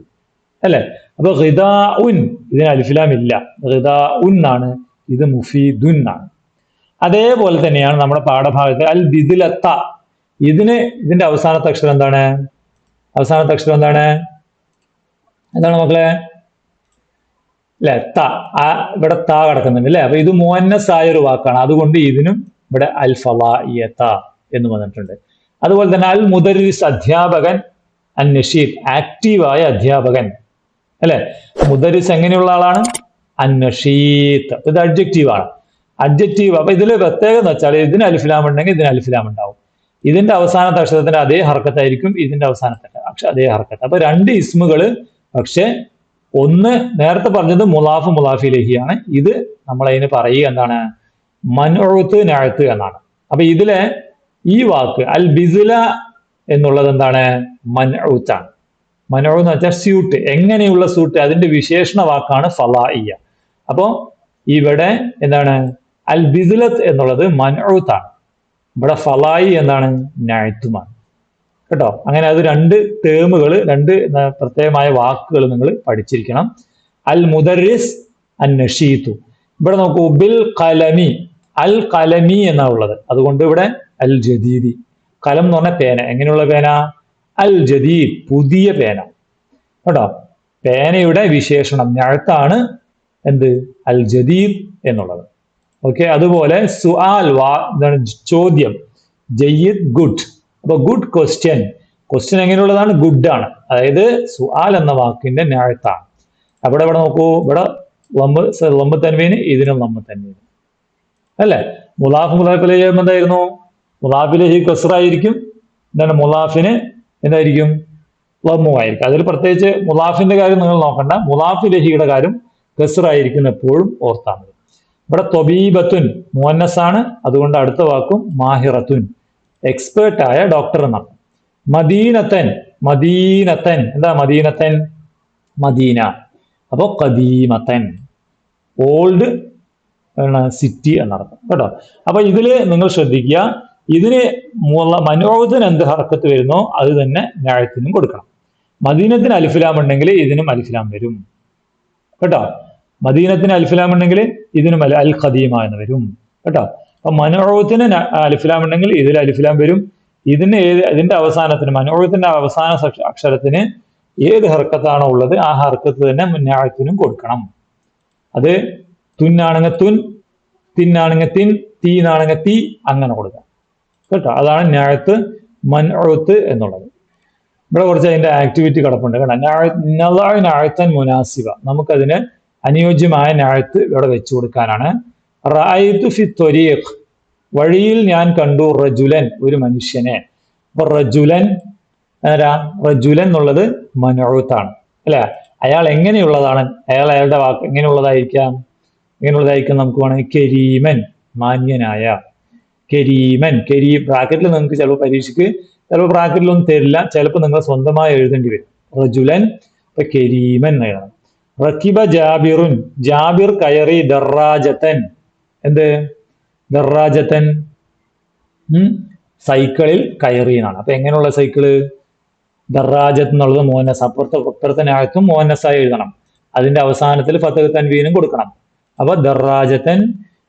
അല്ലെ. അപ്പൊ ഹിദാ ഉൻ, ഇതിന് അലിഫ്ലാം ഇല്ല, ഹിദാ ഉൻ ആണ്. ഇത് മുഫീദുൻ ആണ്. അതേപോലെ തന്നെയാണ് നമ്മുടെ പാഠഭാഗത്ത് അൽ ബിദിലത്ത. ഇതിന്റെ അവസാനത്തെ അക്ഷരം എന്താണ്? അവസാനത്തെ അക്ഷരം എന്താണ്? എന്താണ് മക്കളെ? അല്ലെ, ത. ഇവിടെ ത കിടക്കുന്നുണ്ട് അല്ലെ. അപ്പൊ ഇത് മുഅന്നസ് ആയ ഒരു വാക്കാണ്. അതുകൊണ്ട് ഇതിനും ഇവിടെ അൽ ഫളാഇയത എന്ന് വന്നിട്ടുണ്ട്. അതുപോലെ തന്നെ അൽ മുദരിസ്, അധ്യാപകൻ. അൻ നഷീദ്, ആക്റ്റീവായ അധ്യാപകൻ അല്ലെ. മുദരിസ് എങ്ങനെയുള്ള ആളാണ്? അൻ നഷീത്ത്. ഇത് അഡ്ജക്റ്റീവ് ആണ്. അഡ്ജക്റ്റീവ്. അപ്പൊ ഇതിൽ പ്രത്യേകം എന്ന് വെച്ചാൽ ഇതിന് അലിഫ്ലാം ഉണ്ടെങ്കിൽ ഇതിന് അലിഫ്ലാം ഉണ്ടാവും. ഇതിന്റെ അവസാനത്തെ അക്ഷരത്തിന്റെ അതേ ഹർക്കത്തായിരിക്കും ഇതിന്റെ അവസാനത്തെ അതേ ഹർക്കത്ത്. അപ്പൊ രണ്ട് ഇസ്മുകള്. പക്ഷെ ഒന്ന് നേരത്തെ പറഞ്ഞത് മുലാഫ് മുലാഫിലേഹിയാണ്. ഇത് നമ്മൾ അതിന് പറയുക എന്താണ്? മൻഉത്ത് നഅത്ത് എന്നാണ്. അപ്പൊ ഇതിലെ ഈ വാക്ക് അൽ ബിസില എന്നുള്ളത് എന്താണ്? മൻഉത്താണ്. മനു എന്ന് വെച്ചാൽ സ്യൂട്ട്. എങ്ങനെയുള്ള സ്യൂട്ട്? അതിന്റെ വിശേഷണ വാക്കാണ് ഫളാഇയ. അപ്പോ ഇവിടെ എന്താണ്? അൽ ബിസിലത്ത് എന്നുള്ളത് മൻഉത്താണ്. ഇവിടെ ഫളായി എന്താണ്? നഅത്തുമാണ് കേട്ടോ. അങ്ങനെ അത് രണ്ട് ടേമുകൾ, രണ്ട് പ്രത്യേകമായ വാക്കുകൾ നിങ്ങൾ പഠിച്ചിരിക്കണം. അൽ മുദരിസ്, അൻ നഷീതു. ഇവിടെ നോക്കൂ, ബിൽ ഖലമി. അൽ ഖലമി എന്നാണ് ഉള്ളത്. അതുകൊണ്ട് ഇവിടെ അൽ ജദീദി. കലം എന്ന് പറഞ്ഞ പേന. എങ്ങനെയുള്ള പേന? അൽ ജദീദ്, പുതിയ പേന കേട്ടോ. പേനയുടെ വിശേഷണം നഅത്താണ് എന്ത്? അൽ ജദീദ് എന്നുള്ളത്. ഓക്കെ. അതുപോലെ സുആൽ, ചോദ്യം. ജയ്യിദ്, ഗുഡ്. അപ്പൊ ഗുഡ് ക്വസ്റ്റ്യൻ. ക്വസ്റ്റ്യൻ എങ്ങനെയുള്ളതാണ്? ഗുഡ് ആണ്. അതായത് സുആൽ എന്ന വാക്കിന്റെ നഅത്താണ്. അവിടെ നോക്കൂ, ഇവിടെ ലംബ് തൻവീന്, ഇതിനും ലംബ് തൻവീന് അല്ലെ. മുലാഫ് മുലാഫിലേക്ക് എന്തായിരുന്നു? മുലാഫിലേക്ക് കസ്റായിരിക്കും. എന്താണ്? മുലാഫിന് എന്തായിരിക്കും? ലമ്മുമായിരിക്കും. അതിൽ പ്രത്യേകിച്ച് മുലാഫിന്റെ കാര്യം നിങ്ങൾ നോക്കണ്ട. മുലാഫിലഹിയുടെ കാര്യം കസ്റായിരിക്കും എപ്പോഴും ഓർത്താൽ മതി. ഇവിടെ തൊബീബത്തുൻ മുഅന്നസാണ്. അതുകൊണ്ട് അടുത്ത വാക്കും മാഹിറത്തുൻ, എക്സ്പേർട്ട് ആയ ഡോക്ടർ എന്നാണ്. മദീനത്തൻ, മദീനത്തൻ. എന്താ മദീനത്തൻ? മദീന. അപ്പൊ ഖദീമത്തൻ, ഓൾഡ് സിറ്റി എന്നർത്ഥം കേട്ടോ. അപ്പൊ ഇതില് നിങ്ങൾ ശ്രദ്ധിക്കുക, ഇതിന് മനോഹത്തിന് എന്ത് ഹർക്കത്ത് വരുന്നോ അത് തന്നെ നഅത്തിനും കൊടുക്കണം. മദീനത്തിന് അലിഫ്ലാം ഉണ്ടെങ്കിൽ ഇതിനും അലിഫ്ലാം വരും കേട്ടോ. മദീനത്തിന് അലിഫ്ലാം ഉണ്ടെങ്കിൽ ഇതിനും അൽ ഖദീമ എന്ന് വരും കേട്ടോ. അപ്പൊ മനോഹത്തിന് അലിഫ്ലാം ഉണ്ടെങ്കിൽ ഇതിൽ അലിഫ്ലാം വരും. ഇതിന്റെ അവസാനത്തിന്, മനോഹത്തിന്റെ അവസാന അക്ഷരത്തിന് ഏത് ഹർക്കത്താണോ ഉള്ളത് ആ ഹർക്കത്ത് തന്നെ നഅത്തിനും കൊടുക്കണം. അത് തുന്നാണെങ്കിൽ തുൻ, തിന്നാണെങ്കിൽ തിൻ, തീനാണെങ്കിൽ തീ, അങ്ങനെ കൊടുക്കാം കേട്ടോ. അതാണ് നഅത്ത് മൻഉത്ത് എന്നുള്ളത്. ഇവിടെ കുറച്ച് അതിന്റെ ആക്ടിവിറ്റി കിടപ്പുണ്ട് കേട്ടോ. നഅത്തൻ മുനാസിബ, നമുക്കതിന് അനുയോജ്യമായ നഅത്ത് ഇവിടെ വെച്ചു കൊടുക്കാനാണ്. റഅയ്തു ഫി ത്വരീഖ്, വഴിയിൽ ഞാൻ കണ്ടു. റജുലൻ, ഒരു മനുഷ്യനെ. അപ്പൊ റജുലൻ റജുലൻ എന്നുള്ളത് മൻഉത്താണ് അല്ലെ. അയാൾ എങ്ങനെയുള്ളതാണ്? അയാളുടെ വാക്ക് എങ്ങനെയുള്ളതായിരിക്കാം? നമുക്ക് വേണമെങ്കിൽ കരീമൻ, മാന്യനായ. കരീമൻ, ബ്രാക്കറ്റിൽ നിങ്ങൾക്ക് ചിലപ്പോൾ പരീക്ഷയ്ക്ക് ചിലപ്പോൾ ബ്രാക്കറ്റിലൊന്നും തരില്ല, ചിലപ്പോൾ നിങ്ങൾ സ്വന്തമായി എഴുതേണ്ടി വരും. റജുലൻ, ഇപ്പൊ കരീമൻ എഴുതണം. റക്കിബ ജാബിറുൻ, ജാബിർ കയറി. ദറാജത്തൻ, എന്ത്? ദറാജത്തൻ സൈക്കിളിൽ കയറി എന്നാണ്. അപ്പൊ എങ്ങനെയുള്ള സൈക്കിള്? ദറാജത്ത് എന്നുള്ളത് മുഅന്നസ്. അപ്പുറത്തെ മുഅന്നസായി എഴുതണം. അതിന്റെ അവസാനത്തിൽ ഫതഹ് തൻവീനും കൊടുക്കണം. അപ്പൊ ദറാജത്തൻ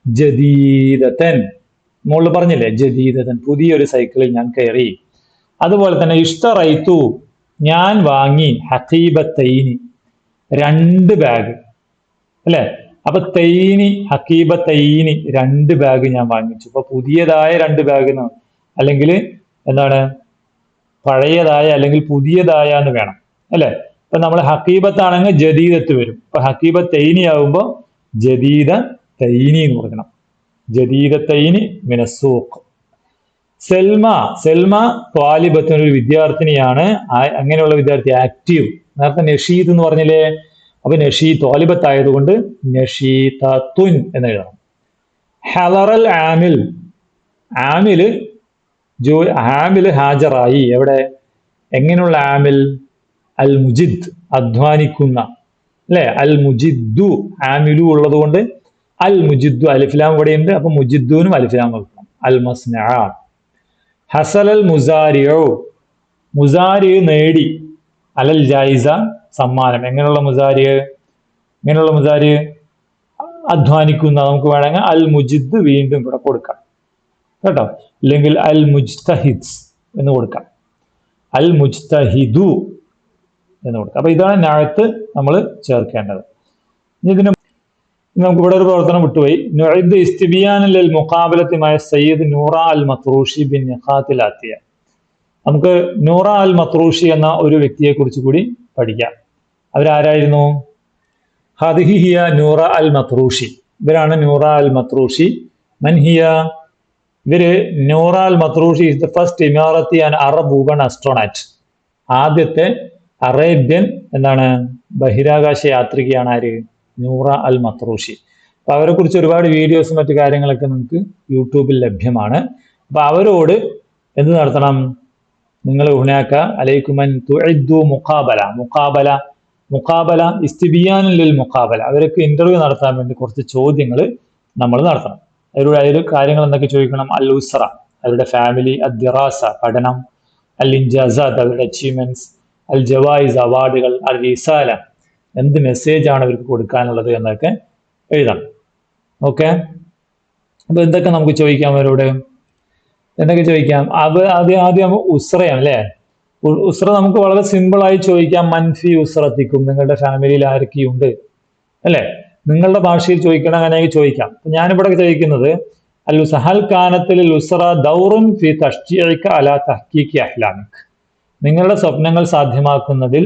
ജദീദത്തൻ, മുകളിൽ പറഞ്ഞില്ലേ ജദീദത്തൻ, പുതിയൊരു സൈക്കിളിൽ ഞാൻ കയറി. അതുപോലെ തന്നെ ഇഷ്തറൈതു, ഞാൻ വാങ്ങി. ഹഖീബത്തൈനി, 2 ബാഗ് അല്ലെ. അപ്പൊ തൈനി, ഹഖീബത്തൈനി, 2 ബാഗ് ഞാൻ വാങ്ങിച്ചു. അപ്പൊ പുതിയതായ 2 ബാഗ് അല്ലെങ്കിൽ എന്താണ്? പഴയതായ അല്ലെങ്കിൽ പുതിയതായ എന്ന് വേണം അല്ലെ. ഇപ്പൊ നമ്മൾ ഹക്കീബത്താണെങ്കിൽ ജദീദത്ത് വരും. ഇപ്പൊ ഹക്കീബത്തൈനി ആകുമ്പോൾ ജദീദ തൈനി എന്ന് കൊടുക്കണം. ജദീദത്തൈനി മിനസ്സൂഖ്. സെൽമ ത്വാലിബത്തിന് ഒരു വിദ്യാർത്ഥിനിയാണ്. അങ്ങനെയുള്ള വിദ്യാർത്ഥി ആക്റ്റീവ്. നേരത്തെ നഷീദ് എന്ന് പറഞ്ഞില്ലേ, അപ്പൊ ത്വാലിബത്തായതുകൊണ്ട് നഷീതത്തുൻ എന്ന് എഴുതണം. ഹലറൽ ആമില് ഹാജറായി. എവിടെ? എങ്ങനെയുള്ള ആമിൽ? അൽ മുജിദ്, അധ്വാനിക്കുന്ന, അല്ലെ? അൽ മുജിദ്ദു, ആമിലു ഉള്ളത് കൊണ്ട് അൽ മുജിദ്ദു, അലിഫ്ലാം ഇവിടെയുണ്ട്, അപ്പൊ മുജിദ്ദുനും അലിഫ്ലാം വെക്കണം. അൽ മസ്നഅ. ഹസലൽ മുസാരി നേടി, അലൽ ജായിസ സമ്മാനം. എങ്ങനെയുള്ള മുസാരി? അധ്വാനിക്കുന്ന. നമുക്ക് വേണമെങ്കിൽ അൽ മുജിദ് വീണ്ടും ഇവിടെ കൊടുക്കാം കേട്ടോ, ഇല്ലെങ്കിൽ അൽ മുജ്തഹിദ് എന്ന് കൊടുക്കാം, അൽ മുജ്തഹിദു എന്ന് കൊടുക്കാം. അപ്പൊ ഇതാണ് നഅത്ത് നമ്മൾ ചേർക്കേണ്ടത്. ഇതിന് നമുക്ക് ഇവിടെ ഒരു പ്രവർത്തനം വിട്ടുപോയി. നുഇദ് ഇസ്തിബിയാനൽ ലിൽ മുഖാബലത്തി മഅ Sayyid Noora Al Matrooshi bin നിഖാത്തിൽ ആത്തിയ. നമുക്ക് നൂറ അൽ മത്രൂഷി എന്ന ഒരു വ്യക്തിയെ കുറിച്ച് കൂടി പഠിക്കാം. അവരാരായിരുന്നു? ഹാദിഹി ഹിയ നൂറ അൽ മത്രൂഷി. ഇവരാണ് നൂറ അൽ മത്രൂഷി. മൻ ഹിയ? ഇവര് Noura Al Matrooshi is the first Emirati and Arab woman astronaut. ആദ്യത്തെ അറേബ്യൻ ബഹിരാകാശ യാത്രികയാണ് ആര്? Noora Al Matrooshi. അപ്പൊ അവരെ കുറിച്ച് ഒരുപാട് വീഡിയോസും മറ്റു കാര്യങ്ങളൊക്കെ നമുക്ക് യൂട്യൂബിൽ ലഭ്യമാണ്. അപ്പൊ അവരോട് എന്ത് നടത്തണം? നിങ്ങൾ ഹുനാക അലൈക്കുമൻ തുഇദ്ദു മുഖാബല ഇസ്തിബിയാനൻ ലിൽ മുഖാബല. അവർക്ക് ഇന്റർവ്യൂ നടത്താൻ വേണ്ടി കുറച്ച് ചോദ്യങ്ങൾ നമ്മൾ നടത്തണം. അതിൽ കാര്യങ്ങൾ എന്തൊക്കെ ചോദിക്കണം? അൽ ഉസ്ര, അവരുടെ ഫാമിലി, അദ്ദിറാസ പഠനം, അൽ ഇൻജാസാത്ത് അവരുടെ അച്ചീവ്മെന്റ്സ്, അൽ ജവായിസ് അവാർഡുകൾ, അൽ റിസാല എന്ത് മെസ്സേജ് ആണ് അവർക്ക് കൊടുക്കാനുള്ളത് എന്നൊക്കെ എഴുതണം. ഓക്കെ, അപ്പൊ എന്തൊക്കെ നമുക്ക് ചോദിക്കാം അവരോട്? എന്തൊക്കെ ചോദിക്കാം? ആദ്യം ഉസ്രയാണ് അല്ലെ. ഉസ്ര നമുക്ക് വളരെ സിമ്പിൾ ആയി ചോദിക്കാം. മൻഫി ഉസ്രത്തിക്കും, നിങ്ങളുടെ ഫാമിലിയിൽ ആരൊക്കെയുണ്ട് അല്ലെ? നിങ്ങളുടെ ഭാഷയിൽ ചോദിക്കണം, അങ്ങനെയൊക്കെ ചോദിക്കാം. ഞാനിവിടെ ചോദിക്കുന്നത് അൽ സഹൽ കാനത്തിൽ ഉസ്ര ദൗറുൻ ഫി തഷ്ജീഇക അലാ തഹ്ഖീഖി അഹ്ലാമിക്. നിങ്ങളുടെ സ്വപ്നങ്ങൾ സാധ്യമാക്കുന്നതിൽ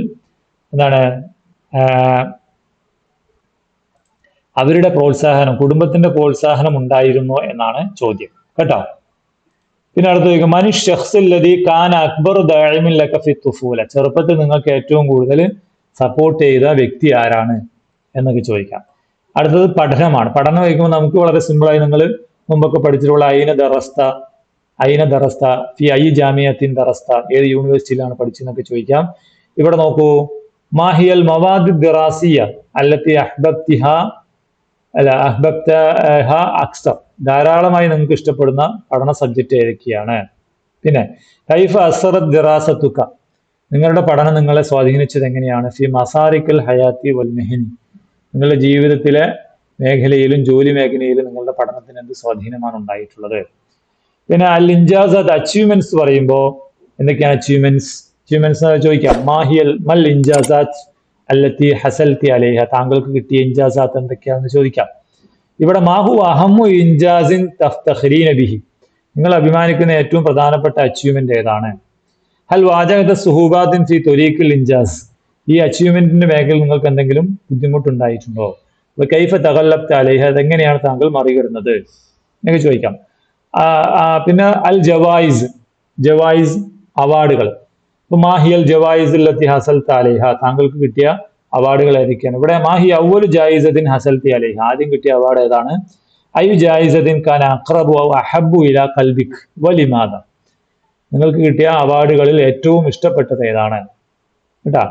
അവരുടെ പ്രോത്സാഹനം, കുടുംബത്തിന്റെ പ്രോത്സാഹനം ഉണ്ടായിരുന്നോ എന്നാണ് ചോദ്യം കേട്ടോ. പിന്നെ അടുത്ത് ചോദിക്കും മനുഷ്യഖ്സുല്ലദീ കാന അക്ബർ ദാഇമിൻ ലക ഫി തുഫൂല. ചെറുപ്പത്തിൽ നിങ്ങൾക്ക് ഏറ്റവും കൂടുതൽ സപ്പോർട്ട് ചെയ്ത വ്യക്തി ആരാണ് എന്നൊക്കെ ചോദിക്കാം. അടുത്തത് പഠനമാണ്. പഠനം ചോദിക്കുമ്പോൾ നമുക്ക് വളരെ സിമ്പിളായി നിങ്ങൾ മുമ്പൊക്കെ പഠിച്ചിട്ടുള്ള ഐന ദറസ്ത ഫി ഐ ജാമിയത്തിൻ ദറസ്ത, ഏത് യൂണിവേഴ്സിറ്റിയിലാണ് പഠിച്ചതെന്നൊക്കെ ചോദിക്കാം. ഇവിടെ നോക്കൂ, മാഹിയൽ മവാദ് ദിറാസിയ അല്ലത്തി അഹ്ബബ്തഹ അക്സർ. ധാരാളമായി നിങ്ങൾക്ക് ഇഷ്ടപ്പെടുന്ന പഠന സബ്ജക്റ്റ് ഏതൊക്കെയാണ്? പിന്നെ കൈഫ അസറത് ദിറാസത്തുക, നിങ്ങളുടെ പഠനം നിങ്ങളെ സ്വാധീനിച്ചത് എങ്ങനെയാണ്? ഫി മസാരിക്കൽ ഹയാത്തി വൽ മെഹിനി, നിങ്ങളുടെ ജീവിതത്തിലെ മേഖലയിലും ജോലി മേഖലയിലും നിങ്ങളുടെ പഠനത്തിന് എന്ത് സ്വാധീനമാണ് ഉണ്ടായിട്ടുള്ളത്? പിന്നെ അൽ ഇൻജാസാത്ത് അച്ചീവ്മെന്റ്സ് പറയുമ്പോൾ എന്തൊക്കെയാണ് അച്ചീവ്മെന്റ്സ് ചോദിക്കാം. മൽ ഇൻജാസാത്ത് അല്ലത്തി ഹസൽത്തി അലൈഹ, താങ്കൾക്ക് കിട്ടിയ ഇൻജാസാത്ത് എന്തൊക്കെയാണെന്ന് ചോദിക്കാം. ഇവിടെ മാഹു അഹമ്മു ഇൻജാസിൻ തഫ്തഖരീന ബിഹി, നിങ്ങൾ അഭിമാനിക്കുന്ന ഏറ്റവും പ്രധാനപ്പെട്ട അച്ചീവ്മെന്റ് ഏതാണ്? ഹൽ വാജഹത സുഹൂബാത്തിൻ ഫി ത്വരീഖിൽ ഇൻജാസ്, ഈ അച്ചീവ്മെന്റിന്റെ മേഖലയിൽ നിങ്ങൾക്ക് എന്തെങ്കിലും ബുദ്ധിമുട്ടുണ്ടായിട്ടുണ്ടോ? കൈഫ തഗല്ലബ്ത അലൈഹ, അതെങ്ങനെയാണ് താങ്കൾ മറികടന്നത് എന്നൊക്കെ ചോദിക്കാം. പിന്നെ അൽ ജവായിസ് അവാർഡുകൾ. മാഹിയൽ ജവായിസ് അല്ലത്തി ഹസൽത അലൈഹ, താങ്കൾക്ക് കിട്ടിയ അവാർഡുകൾ ഏതൊക്കെയാണ്? ഇവിടെ മാഹി അവ്വലു ജായിസത്തിൻ ഹസൽതി അലൈഹ, ആദ്യം കിട്ടിയ അവാർഡ് ഏതാണ്? ഐ ജായിസത്തിൻ കാന അഖ്റബു ഔ അഹബ്ബു ഇലാ ഖൽബിക് വലിമാദ, നിങ്ങൾക്ക് കിട്ടിയ അവാർഡുകളിൽ ഏറ്റവും ഇഷ്ടപ്പെട്ടത് ഏതാണ് കേട്ടാ.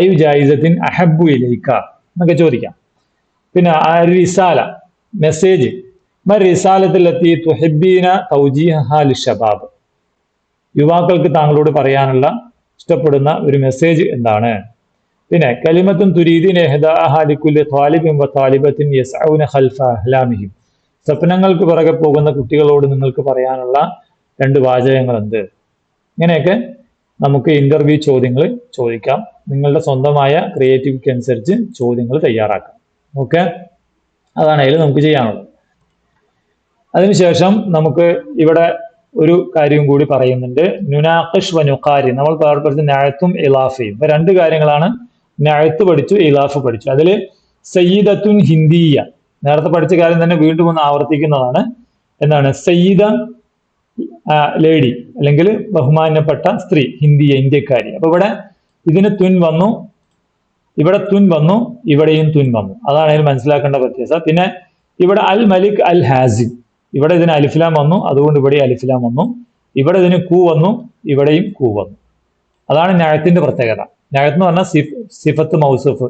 ഐ ജായിസത്തിൻ അഹബ്ബു ഇലൈക എന്നൊക്കെ ചോദിക്കാം. പിന്നെ റിസാല മെസ്സേജ്, റിസാലത്തിലെത്തി തുഹിബ്ബീന തൗജീഹ ലിശബാബ്, യുവാക്കൾക്ക് താങ്കളോട് പറയാനുള്ള ഇഷ്ടപ്പെടുന്ന ഒരു മെസ്സേജ് എന്താണ്? പിന്നെ കലിമത്തുൻ തുരീദീന ഇഹ്ദാഅഹ ലികുല്ലി ത്വാലിബിൻ വ ത്വാലിബത്തിൻ യസ്ഔന ഖൽഫ അഹ്ലാമിഹിം, സ്വപ്നങ്ങൾക്ക് പിറകെ പോകുന്ന കുട്ടികളോട് നിങ്ങൾക്ക് പറയാനുള്ള 2 വാചകങ്ങൾ എന്ത്? ഇങ്ങനെയൊക്കെ നമുക്ക് ഇന്റർവ്യൂ ചോദ്യങ്ങൾ ചോദിക്കാം. നിങ്ങളുടെ സ്വന്തമായ ക്രിയേറ്റിവിറ്റി അനുസരിച്ച് ചോദ്യങ്ങൾ തയ്യാറാക്കാം. ഓക്കെ, അതാണ് അതിൽ നമുക്ക് ചെയ്യാനുള്ളത്. അതിനുശേഷം നമുക്ക് ഇവിടെ ഒരു കാര്യം കൂടി പറയുന്നുണ്ട്, നുനാഖിഷ് വ നുഖാരി. നമ്മൾ പഠിച്ച നഅത്തും ഇലാഫയും, 2 കാര്യങ്ങളാണ് നഅത്ത് പഠിച്ചു, ഇലാഫ് പഠിച്ചു. അതിൽ സയ്യിദത്തുൻ ഹിന്ദിയ നേരത്തെ പഠിച്ച കാര്യം തന്നെ വീണ്ടും ഒന്ന് ആവർത്തിക്കുന്നതാണ്. എന്താണ് സയ്യിദ? ലേഡി അല്ലെങ്കിൽ ബഹുമാന്യപ്പെട്ട സ്ത്രീ, ഹിന്ദിയ ഇന്ത്യക്കാരി. അപ്പൊ ഇവിടെ ഇതിന് തുൻ വന്നു, ഇവിടെ തുൻ വന്നു, ഇവിടെയും തുൻ വന്നു. അതാണ് അതിൽ മനസ്സിലാക്കേണ്ട പ്രത്യേകത. പിന്നെ ഇവിടെ അൽ മലിക് അൽ ഹാസിം, ഇവിടെ ഇതിന് അലിഫ്ലാം വന്നു, അതുകൊണ്ട് ഇവിടെ അലിഫ്ലാം വന്നു. ഇവിടെ ഇതിന് കൂ വന്നു, ഇവിടെയും കൂ വന്നു. അതാണ് നഅത്തിന്റെ പ്രത്യേകത. നഅത്ത് എന്ന് പറഞ്ഞാൽ സിഫത്ത് മൗസൂഫ്.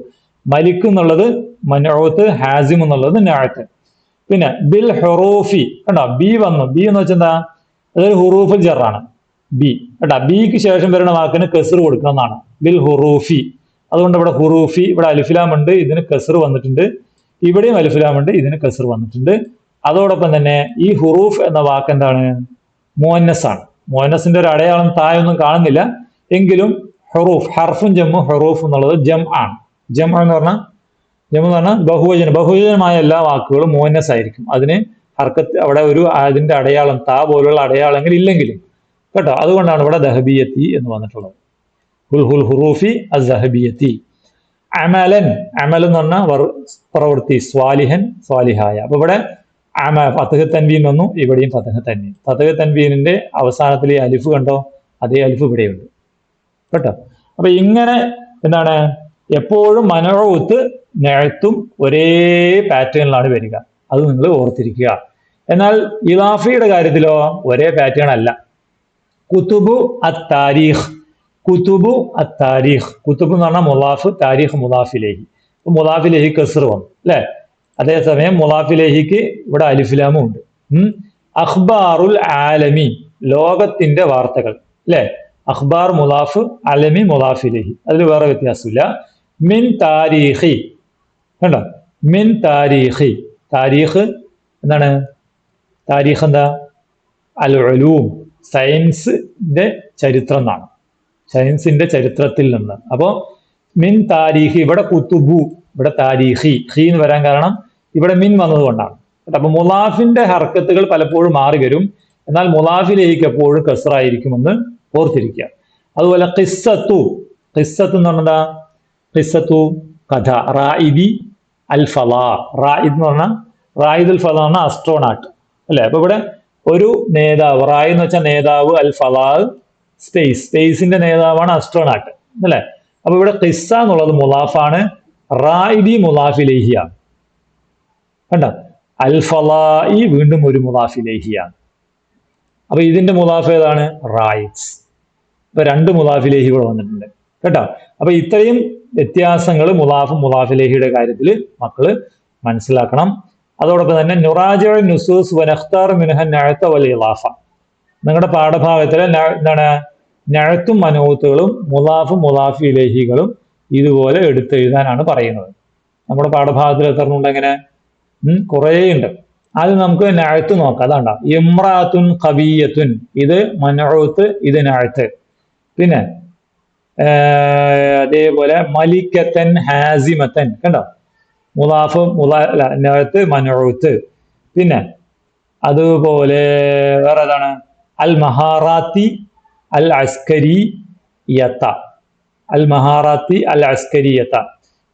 മലിക് എന്നുള്ളത് മൻഊത്ത്, ഹാസിം എന്നുള്ളത് നഅത്ത്. പിന്നെ ബിൽ ഹുറൂഫി, കണ്ടോ ബി വന്നു. ബി എന്ന് വെച്ചാൽ എന്താ? അതൊരു ഹുറൂഫുൽ ജറാണ് ബി, കേട്ടോ. ബിക്ക് ശേഷം വരുന്ന വാക്കിന് കസ്ർ കൊടുക്കുന്നതാണ് ബിൽ ഹുറൂഫി. അതുകൊണ്ട് ഇവിടെ ഹുറൂഫി, ഇവിടെ അലിഫ്ലാം ഉണ്ട്, ഇതിന് കസ്ർ വന്നിട്ടുണ്ട്. ഇവിടെയും അലിഫ്ലാം ഉണ്ട്, ഇതിന് കസ്ർ വന്നിട്ടുണ്ട്. അതോടൊപ്പം തന്നെ ഈ ഹുറൂഫ് എന്ന വാക്ക് എന്താണ്? മുഅന്നസ് ആണ്. മുഅന്നസിന്റെ ഒരു അടയാളം തായൊന്നും കാണുന്നില്ല, എങ്കിലും ഹുറൂഫ്, ഹർഫും ജമ്മു, ഹുറൂഫ് എന്നുള്ളത് ജം ആണ്. ജം എന്ന് പറഞ്ഞാൽ ബഹുവചനമായ എല്ലാ വാക്കുകളും മുഅന്നസ് ആയിരിക്കും. അതിന് ഹർക്കത്ത് അവിടെ ഒരു അതിന്റെ അടയാളം താ പോലുള്ള അടയാളങ്ങൾ ഇല്ലെങ്കിലും, കേട്ടോ. അതുകൊണ്ടാണ് ഇവിടെ ദഹബിയത്തി എന്ന് വന്നിട്ടുള്ളത്. ഹുൽ ഹുറൂഫി അസ്സഹബിയത്തി. അമലൻ, അമൽ എന്ന് പറഞ്ഞാൽ പ്രവൃത്തി, സ്വാലിഹൻ സ്വാലിഹായ. അപ്പൊ ഇവിടെ ഫതഹ് തൻവീൻ വന്നു, ഇവിടെയും ഫതഹ് തൻവീൻ. ഫതഹ് തൻവീനിന്റെ അവസാനത്തിൽ ഈ അലിഫ് കണ്ടോ? അതേ അലിഫ് ഇവിടെയുണ്ട്, കേട്ടോ. അപ്പൊ ഇങ്ങനെ എന്താണ് എപ്പോഴും മനഊത്ത് നഅത്തും ഒരേ പാറ്റേണിലാണ് വരിക. അത് നിങ്ങൾ ഓർത്തിരിക്കുക. എന്നാൽ ഇലാഫയുടെ കാര്യത്തിലോ ഒരേ പാറ്റേൺ അല്ല. കുതുബു അത്താരീഖ്, കുതുബു അത്താരീഖ്. കുതുബ് എന്ന് പറഞ്ഞാൽ മുലാഫ്, താരീഖ് മുലാഫിലേഹി. മുലാഫിലേഹി കസ്ർ വന്നു, അല്ലെ? അതേസമയം മുലാഫിലേഹിക്ക് ഇവിടെ അലിഫ്ലാമും ഉണ്ട്. അഖ്ബാറുൽ ആലമി, ലോകത്തിന്റെ വാർത്തകൾ, അല്ലെ? അഖ്ബാർ മുലാഫ്, അലമി മുലാഫിലേഹി. അതിൽ വേറെ വ്യത്യാസമില്ല. മിൻ താരീഖി, കണ്ടോ? മിൻ താരീഖി. താരീഖ് എന്താണ്? താരീഖ് എന്താ? അൽ ഉലൂം, സയൻസിന്റെ ചരിത്രം എന്നാണ്. സയൻസിന്റെ ചരിത്രത്തിൽ നിന്ന്. അപ്പോ മിൻ താരീഖി, ഇവിടെ കുത്തുബു, ഇവിടെ താരീഖി. ഹി എന്ന് വരാൻ കാരണം ഇവിടെ മിൻ വന്നതുകൊണ്ടാണ്. അപ്പൊ മുലാഫിന്റെ ഹർക്കത്തുകൾ പലപ്പോഴും മാറി വരും. എന്നാൽ മുലാഫിലേക്ക് എപ്പോഴും കസ്റായിരിക്കുമെന്ന് ഓർത്തിരിക്കുക. അതുപോലെ ഖിസ്സത്തു, ഖിസ്സത്ത് എന്ന് പറഞ്ഞാൽ ഖിസ്സത്തു കഥ. റായിദി അൽ ഫലാ, റായിദ് എന്ന് പറഞ്ഞാൽ റായിദ് അൽ ഫലാ എന്ന അസ്ട്രോനാട്ട്, അല്ലെ? അപ്പൊ ഇവിടെ ഒരു നേതാവ്, റായി എന്ന് വെച്ചാൽ നേതാവ്, അൽ ഫലാ സ്പേസ്, സ്പേസിന്റെ നേതാവാണ് അസ്ട്രോനാട്ട്, അല്ലെ? അപ്പൊ ഇവിടെ ഖിസ്സ എന്നുള്ളത് മുലാഫാണ്, റായിദി മുലാഫിലേഹിയാണ്, കണ്ട? അൽ ഫലായി വീണ്ടും ഒരു മുലാഫിലേഹിയാണ്. അപ്പൊ ഇതിന്റെ മുലാഫ് ഏതാണ്? റായിദ്സ്. ഇപ്പൊ രണ്ട് മുലാഫിലേഹി ഇവിടെ വന്നിട്ടുണ്ട്, കേട്ടോ. അപ്പൊ ഇത്രയും വ്യത്യാസങ്ങൾ മുലാഫും മുലാഫിലേഹിയുടെ കാര്യത്തിൽ മക്കള് മനസ്സിലാക്കണം. അതോടൊപ്പം തന്നെ നുറാജിഉ നുസൂസ് വനഖ്താർ മിൻഹ നഅത വൽ ഇളാഫ. നിങ്ങളുടെ പാഠഭാഗത്തിലെ എന്താണ് നഅത്തും മനൂത്തുകളും മുലാഫും മുലാഫിലേഹികളും ഇതുപോലെ എടുത്തെഴുതാനാണ് പറയുന്നത്. നമ്മുടെ പാഠഭാഗത്തിൽ എത്രണ്ണുണ്ട്? എങ്ങനെ കുറേ ഉണ്ട്. അത് നമുക്ക് നഅത്ത് നോക്കാം. അതാണ്ട ഇമ്രാത്തുൻ ഖവിയത്തുൻ, ഇത് മനഊത്ത്, ഇത് നഅത്ത്. പിന്നെ അതേപോലെ മലിക്കത്തൻ ഹാസിമത്തൻ, കണ്ടോ? മുലാഫ് നഅത്ത് മനഊത്ത്. പിന്നെ അതുപോലെ വേറെ ഏതാണ്? അൽ മഹാറാത്തി അൽ അസ്കരിയത്ത, അൽ മഹാറാത്തി അൽ അസ്കരിയത്ത.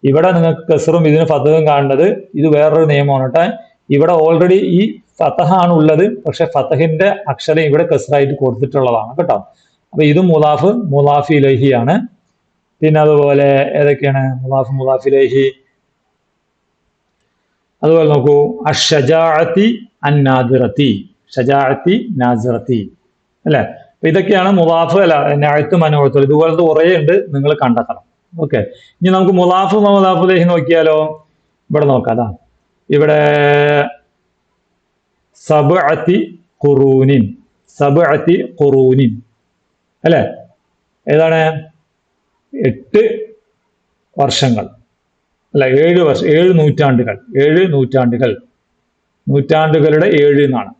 ഇവിടെ നിങ്ങൾക്ക് കസ്റും ഇതിന് ഫതഹും കാണേണ്ടത്. ഇത് വേറൊരു നിയമമാണ് കേട്ടോ. ഇവിടെ ഓൾറെഡി ഈ ഫതഹാണ് ഉള്ളത്, പക്ഷെ ഫതഹിന്റെ അക്ഷരം ഇവിടെ കസ്റായിട്ട് കൊടുത്തിട്ടുള്ളതാണ്, കേട്ടോ. അപ്പൊ ഇത് മുലാഫ് മുലാഫിലേഹിയാണ്. പിന്നെ അതുപോലെ ഏതൊക്കെയാണ് മുലാഫ് മുലാഫിലേഹി? അതുപോലെ നോക്കൂ, അഷ്ഷജാഅത്തി അന്നാദിറത്തി, ഷജാഅത്തി നാസിറത്തി, അല്ലെ? അപ്പൊ ഇതൊക്കെയാണ് മുലാഫ് അല്ല നഅത്ത് മനഊത്ത്. ഇതുപോലത്തെ കുറേ ഉണ്ട്, നിങ്ങൾ കണ്ടെത്തണം. ഓക്കെ, ഇനി നമുക്ക് മുലാഫ് മുലാഫിലേഹി നോക്കിയാലോ? ഇവിടെ നോക്കാം. അതാ ഇവിടെ സബ്അത്തി ഖുറൂനിൻ, സബ്അത്തി ഖുറൂനിൻ, അല്ലെ? ഏതാണ്? 8 വർഷങ്ങൾ, അല്ല 7 വർഷം, 7 നൂറ്റാണ്ടുകൾ, 7 നൂറ്റാണ്ടുകൾ, നൂറ്റാണ്ടുകളുടെ 7 എന്നാണ്.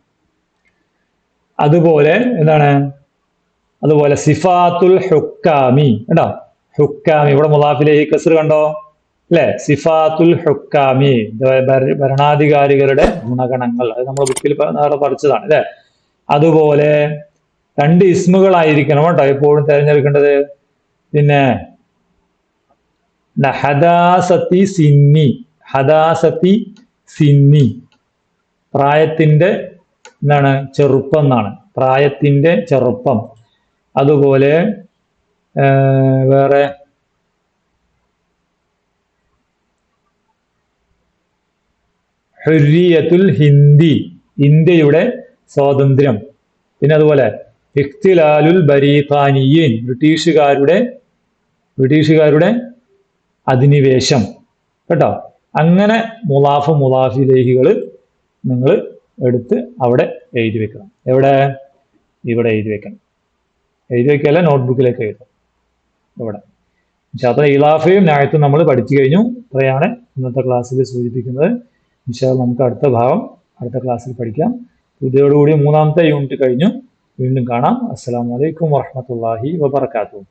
അതുപോലെ എന്താണ്? അതുപോലെ സിഫാത്തുൽ ഹുക്കാമി, കേട്ടോ? ഹുക്കാമി, ഇവിടെ മുലാഫിലേഹി കസ്ർ കണ്ടോ, അല്ലെ? സിഫാത്തുൽ ഹുക്കാമി, ഭരണാധികാരികളുടെ ഗുണഗണങ്ങൾ. അത് നമ്മൾ ബുക്കിൽ നേരെ പഠിച്ചതാണ്, അല്ലെ? അതുപോലെ 2 ഇസ്മുകളായിരിക്കണം കേട്ടോ എപ്പോഴും തിരഞ്ഞെടുക്കേണ്ടത്. പിന്നെ ഹദാസത്തി സിന്നി, ഹദാസത്തി സിന്നി, പ്രായത്തിൻ്റെ എന്താണ് ചെറുപ്പം എന്നാണ്, പ്രായത്തിൻ്റെ ചെറുപ്പം. അതുപോലെ വേറെ ഹുരിയത്തുൽ ഹിന്ദി, ഇന്ത്യയുടെ സ്വാതന്ത്ര്യം. പിന്നെ അതുപോലെ ഇഖ്തിലാലുൽ ബരീഖാനിയീൻ, ബ്രിട്ടീഷുകാരുടെ അധിനിവേശം. കേട്ടോ, അങ്ങനെ മുളാഫ് മുളാഫിലേഹികൾ നിങ്ങൾ എടുത്ത് അവിടെ എഴുതി വെക്കണം. എവിടെ? ഇവിടെ എഴുതി വെക്കണം. എഴുതി വെക്കല്ല, നോട്ട്ബുക്കിലേക്ക് എഴുതാം. ഇവിടെ ഇൻഷാല്ലാഹ് ഇലാഫയും നായത്തും നമ്മൾ പഠിച്ചു കഴിഞ്ഞു. ഇത്രയാണ് ഇന്നത്തെ ക്ലാസ്സിൽ സൂചിപ്പിക്കുന്നത്. ഇൻഷാല്ലാഹ് നമുക്ക് അടുത്ത ഭാഗം അടുത്ത ക്ലാസ്സിൽ പഠിക്കാം. ഇതോടുകൂടി 3ാമത്തെ യൂണിറ്റ് കഴിഞ്ഞു. വീണ്ടും കാണാം. അസ്സലാമു അലൈക്കും വറഹ്മത്തുള്ളാഹി വബറകാതുഹു.